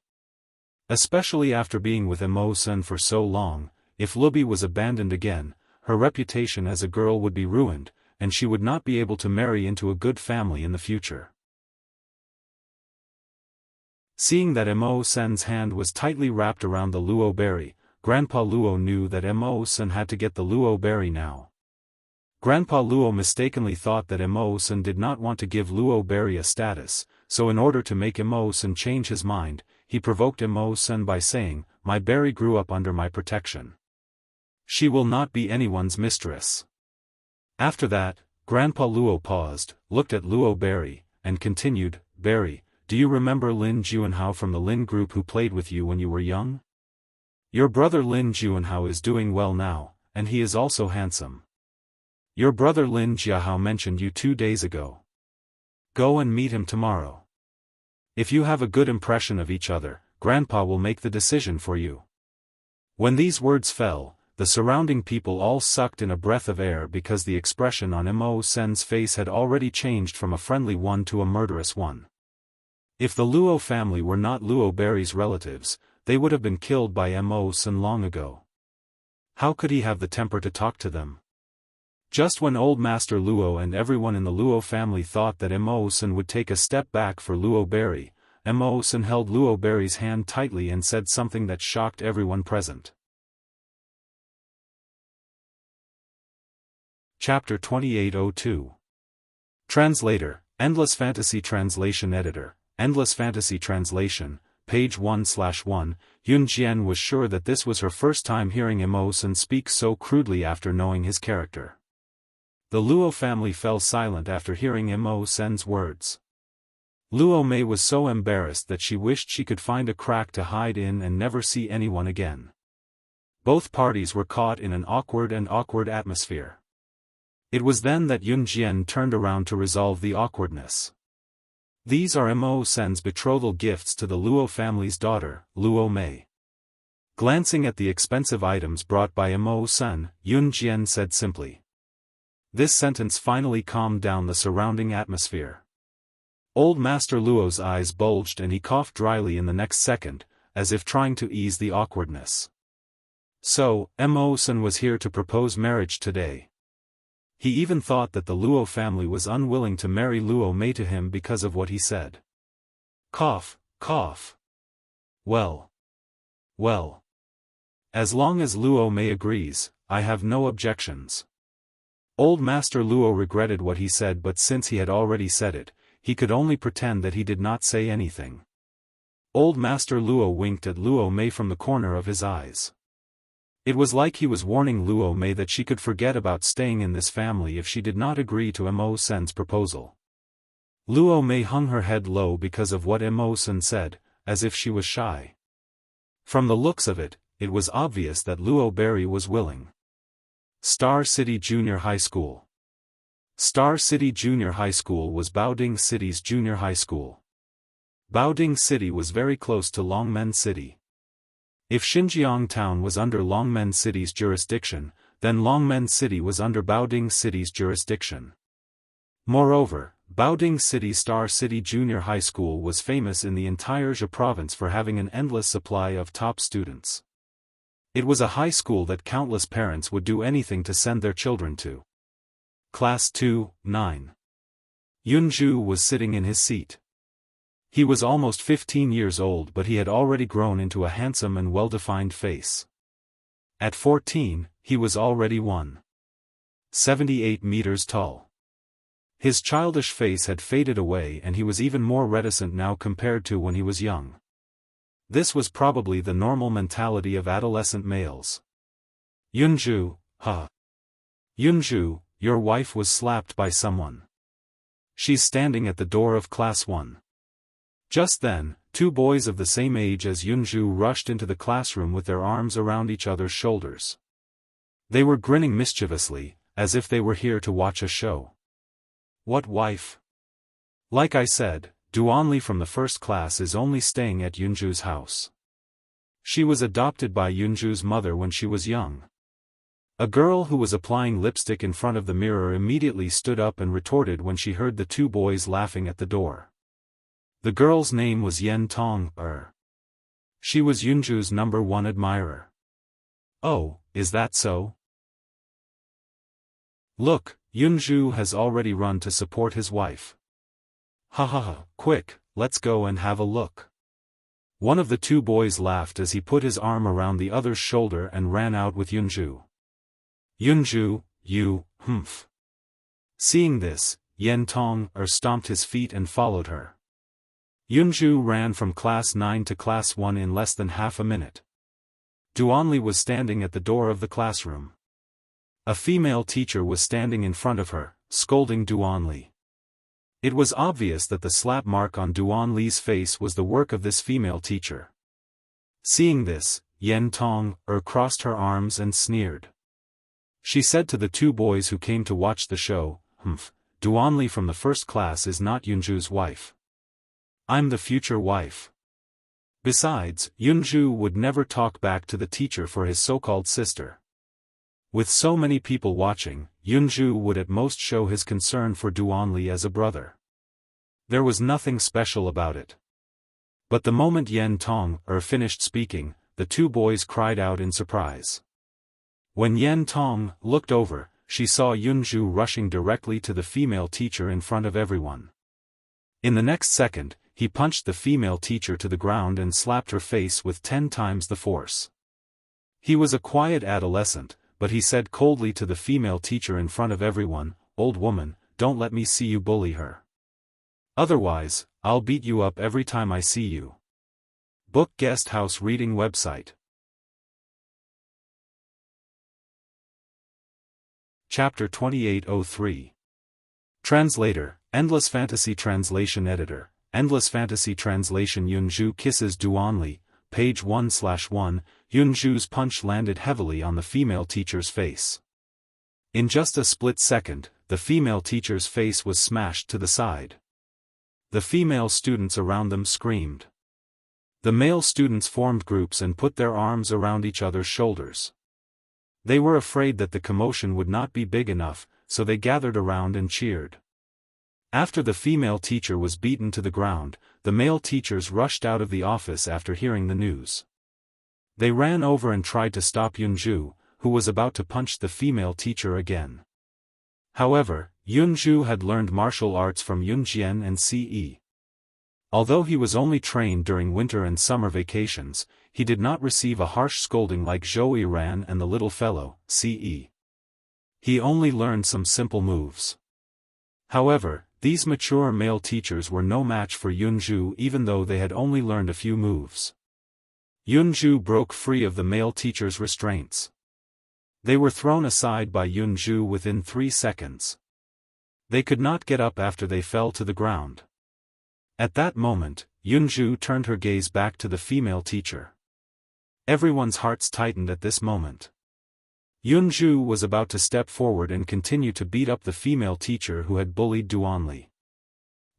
Especially after being with Mo Sen for so long, if Lubi was abandoned again, her reputation as a girl would be ruined, and she would not be able to marry into a good family in the future. Seeing that Mo Sen's hand was tightly wrapped around the Luo berry, Grandpa Luo knew that Mo Sen had to get the Luo berry now. Grandpa Luo mistakenly thought that Imo-san did not want to give Luo Berry a status, so in order to make Imo-san change his mind, he provoked Imo-san by saying, "My berry grew up under my protection. She will not be anyone's mistress." After that, Grandpa Luo paused, looked at Luo Berry, and continued, "Berry, do you remember Lin Juanhao from the Lin group who played with you when you were young? Your brother Lin Juanhao is doing well now, and he is also handsome. Your brother Lin Jiahao mentioned you 2 days ago. Go and meet him tomorrow. If you have a good impression of each other, Grandpa will make the decision for you." When these words fell, the surrounding people all sucked in a breath of air because the expression on Imo-sen's face had already changed from a friendly one to a murderous one. If the Luo family were not Luo Berry's relatives, they would have been killed by Imo-sen long ago. How could he have the temper to talk to them? Just when Old Master Luo and everyone in the Luo family thought that Imo-sen would take a step back for Luo Berry, Imo-sen held Luo Berry's hand tightly and said something that shocked everyone present. Chapter 2802. Translator, Endless Fantasy Translation Editor, Endless Fantasy Translation, page 1/1. Yun Jian was sure that this was her first time hearing Imo-sen speak so crudely after knowing his character. The Luo family fell silent after hearing Imo-sen's words. Luo Mei was so embarrassed that she wished she could find a crack to hide in and never see anyone again. Both parties were caught in an awkward atmosphere. It was then that Yun Jian turned around to resolve the awkwardness. "These are Imo-sen's betrothal gifts to the Luo family's daughter, Luo Mei." Glancing at the expensive items brought by Imo-sen, Yun Jian said simply. This sentence finally calmed down the surrounding atmosphere. Old Master Luo's eyes bulged and he coughed dryly in the next second, as if trying to ease the awkwardness. So, Imo-sen was here to propose marriage today. He even thought that the Luo family was unwilling to marry Luo Mei to him because of what he said. Cough, cough. Well. As long as Luo Mei agrees, I have no objections. Old Master Luo regretted what he said, but since he had already said it, he could only pretend that he did not say anything. Old Master Luo winked at Luo Mei from the corner of his eyes. It was like he was warning Luo Mei that she could forget about staying in this family if she did not agree to Imo-sen's proposal. Luo Mei hung her head low because of what Imo-sen said, as if she was shy. From the looks of it, it was obvious that Luo Berry was willing. Star City Junior High School. Star City Junior High School was Baoding City's junior high school. Baoding City was very close to Longmen City. If Xinjiang Town was under Longmen City's jurisdiction, then Longmen City was under Baoding City's jurisdiction. Moreover, Baoding City Star City Junior High School was famous in the entire Zhe province for having an endless supply of top students. It was a high school that countless parents would do anything to send their children to. Class 2, 9. Yunju was sitting in his seat. He was almost 15 years old, but he had already grown into a handsome and well-defined face. At 14, he was already 1.78 meters tall. His childish face had faded away and he was even more reticent now compared to when he was young. This was probably the normal mentality of adolescent males. Yunju, Yunju, your wife was slapped by someone. She's standing at the door of Class 1. Just then, 2 boys of the same age as Yunju rushed into the classroom with their arms around each other's shoulders. They were grinning mischievously, as if they were here to watch a show. What wife? Like I said, Duanli from the first class is only staying at Yunju's house. She was adopted by Yunju's mother when she was young. A girl who was applying lipstick in front of the mirror immediately stood up and retorted when she heard the 2 boys laughing at the door. The girl's name was Yen Tong-er. She was Yunju's number 1 admirer. Oh, is that so? Look, Yunju has already run to support his wife. Quick, let's go and have a look. One of the 2 boys laughed as he put his arm around the other's shoulder and ran out with Yunju. Yunju, you, Seeing this, Yen Tong stomped his feet and followed her. Yunju ran from class 9 to class 1 in less than half a minute. Duanli was standing at the door of the classroom. A female teacher was standing in front of her, scolding Duanli. It was obvious that the slap mark on Duanli's face was the work of this female teacher. Seeing this, Yen Tong crossed her arms and sneered. She said to the two boys who came to watch the show, Duanli from the first class is not Yunju's wife. I'm the future wife. Besides, Yunju would never talk back to the teacher for his so-called sister. With so many people watching, Yunju would at most show his concern for Duanli as a brother. There was nothing special about it. But the moment Yen Tong finished speaking, the two boys cried out in surprise. When Yen Tong looked over, she saw Yunju rushing directly to the female teacher in front of everyone. In the next second, he punched the female teacher to the ground and slapped her face with 10 times the force. He was a quiet adolescent, but he said coldly to the female teacher in front of everyone, "Old woman, don't let me see you bully her. Otherwise, I'll beat you up every time I see you." Book Guest House Reading Website. Chapter 2803. Translator, Endless Fantasy Translation Editor, Endless Fantasy Translation. Yunju kisses Duanli, page 1/1. Yunju's punch landed heavily on the female teacher's face. In just a split second, the female teacher's face was smashed to the side. The female students around them screamed. The male students formed groups and put their arms around each other's shoulders. They were afraid that the commotion would not be big enough, so they gathered around and cheered. After the female teacher was beaten to the ground, the male teachers rushed out of the office after hearing the news. They ran over and tried to stop Yunju, who was about to punch the female teacher again. However, Yunju had learned martial arts from Yunjian and Ce. Although he was only trained during winter and summer vacations, he did not receive a harsh scolding like Zhou Ran and the little fellow, Ce. He only learned some simple moves. However, these mature male teachers were no match for Yunju even though they had only learned a few moves. Yunju broke free of the male teacher's restraints. They were thrown aside by Yunju within 3 seconds. They could not get up after they fell to the ground. At that moment, Yunju turned her gaze back to the female teacher. Everyone's hearts tightened at this moment. Yunju was about to step forward and continue to beat up the female teacher who had bullied Duanli.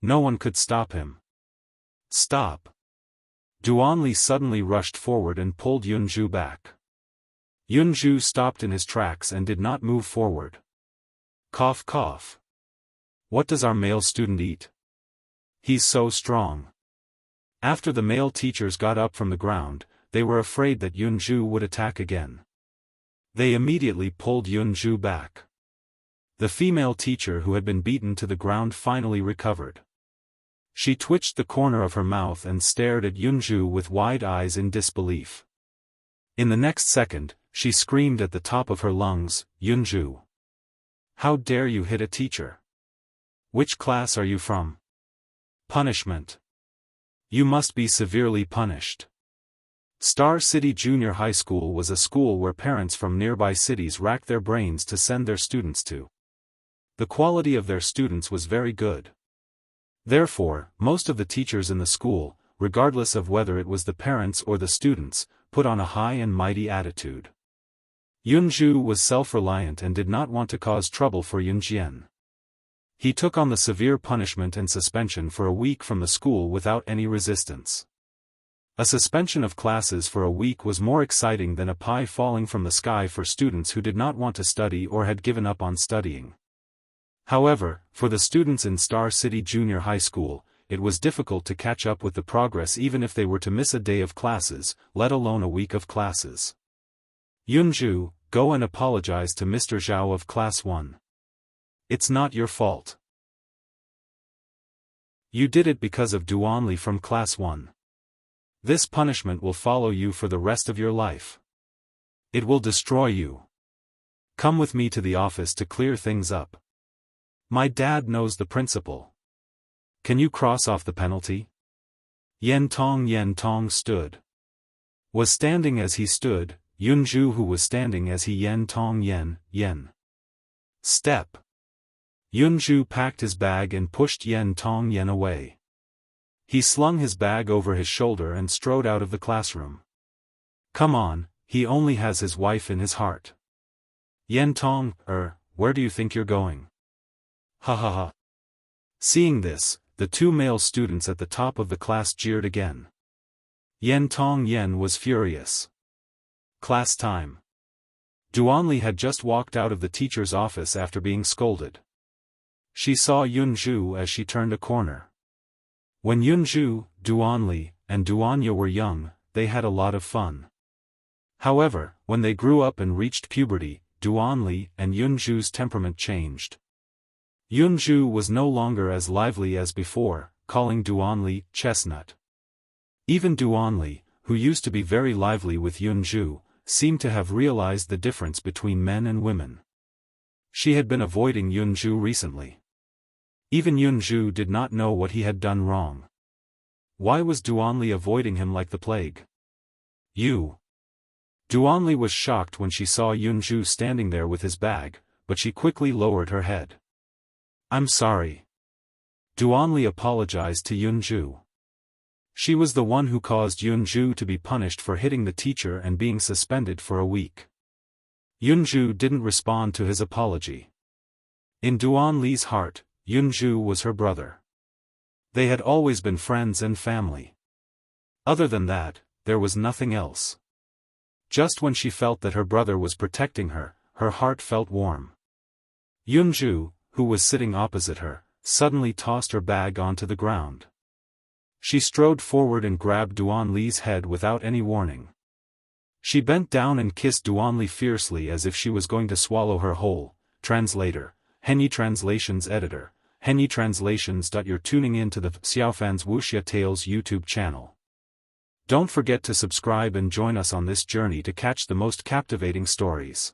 No one could stop him. "Stop!" Duanli suddenly rushed forward and pulled Yunju back. Yunju stopped in his tracks and did not move forward. Cough cough. What does our male student eat? He's so strong. After the male teachers got up from the ground, they were afraid that Yunju would attack again. They immediately pulled Yunju back. The female teacher who had been beaten to the ground finally recovered. She twitched the corner of her mouth and stared at Yunju with wide eyes in disbelief. In the next second, she screamed at the top of her lungs, "Yunju! How dare you hit a teacher? Which class are you from? Punishment! You must be severely punished." Star City Junior High School was a school where parents from nearby cities racked their brains to send their students to. The quality of their students was very good. Therefore, most of the teachers in the school, regardless of whether it was the parents or the students, put on a high and mighty attitude. Yunju was self-reliant and did not want to cause trouble for Yunjian. He took on the severe punishment and suspension for a week from the school without any resistance. A suspension of classes for a week was more exciting than a pie falling from the sky for students who did not want to study or had given up on studying. However, for the students in Star City Junior High School, it was difficult to catch up with the progress even if they were to miss a day of classes, let alone a week of classes. "Yunju, go and apologize to Mr. Zhao of Class 1. It's not your fault. You did it because of Duanli from Class 1. This punishment will follow you for the rest of your life. It will destroy you. Come with me to the office to clear things up." My dad knows the principle. Can you cross off the penalty? Yen Tong stood. Was standing as he stood, Yunju who was standing as he Yen. Step. Yunju packed his bag and pushed Yen away. He slung his bag over his shoulder and strode out of the classroom. Come on, he only has his wife in his heart. Yen where do you think you're going? Ha ha ha. Seeing this, the two male students at the top of the class jeered again. Yen was furious. Class time. Duanli had just walked out of the teacher's office after being scolded. She saw Yunju as she turned a corner. When Yunju, Duanli, and Duanya were young, they had a lot of fun. However, when they grew up and reached puberty, Duanli and Yunju's temperament changed. Yunju was no longer as lively as before, calling Duanli chestnut. Even Duanli, who used to be very lively with Yunju, seemed to have realized the difference between men and women. She had been avoiding Yunju recently. Even Yunju did not know what he had done wrong. Why was Duanli avoiding him like the plague? Duanli was shocked when she saw Yunju standing there with his bag, but she quickly lowered her head. I'm sorry. Duanli apologized to Yunju. She was the one who caused Yunju to be punished for hitting the teacher and being suspended for a week. Yunju didn't respond to his apology. In Duanli's heart, Yunju was her brother. They had always been friends and family. Other than that, there was nothing else. Just when she felt that her brother was protecting her, her heart felt warm. Yunju, who was sitting opposite her, suddenly tossed her bag onto the ground. She strode forward and grabbed Duanli's head without any warning. She bent down and kissed Duanli fiercely as if she was going to swallow her whole. Translator, Henyi Translations Editor, Henyi Translations. You're tuning in to the Xiaofan's Wuxia Tales YouTube channel. Don't forget to subscribe and join us on this journey to catch the most captivating stories.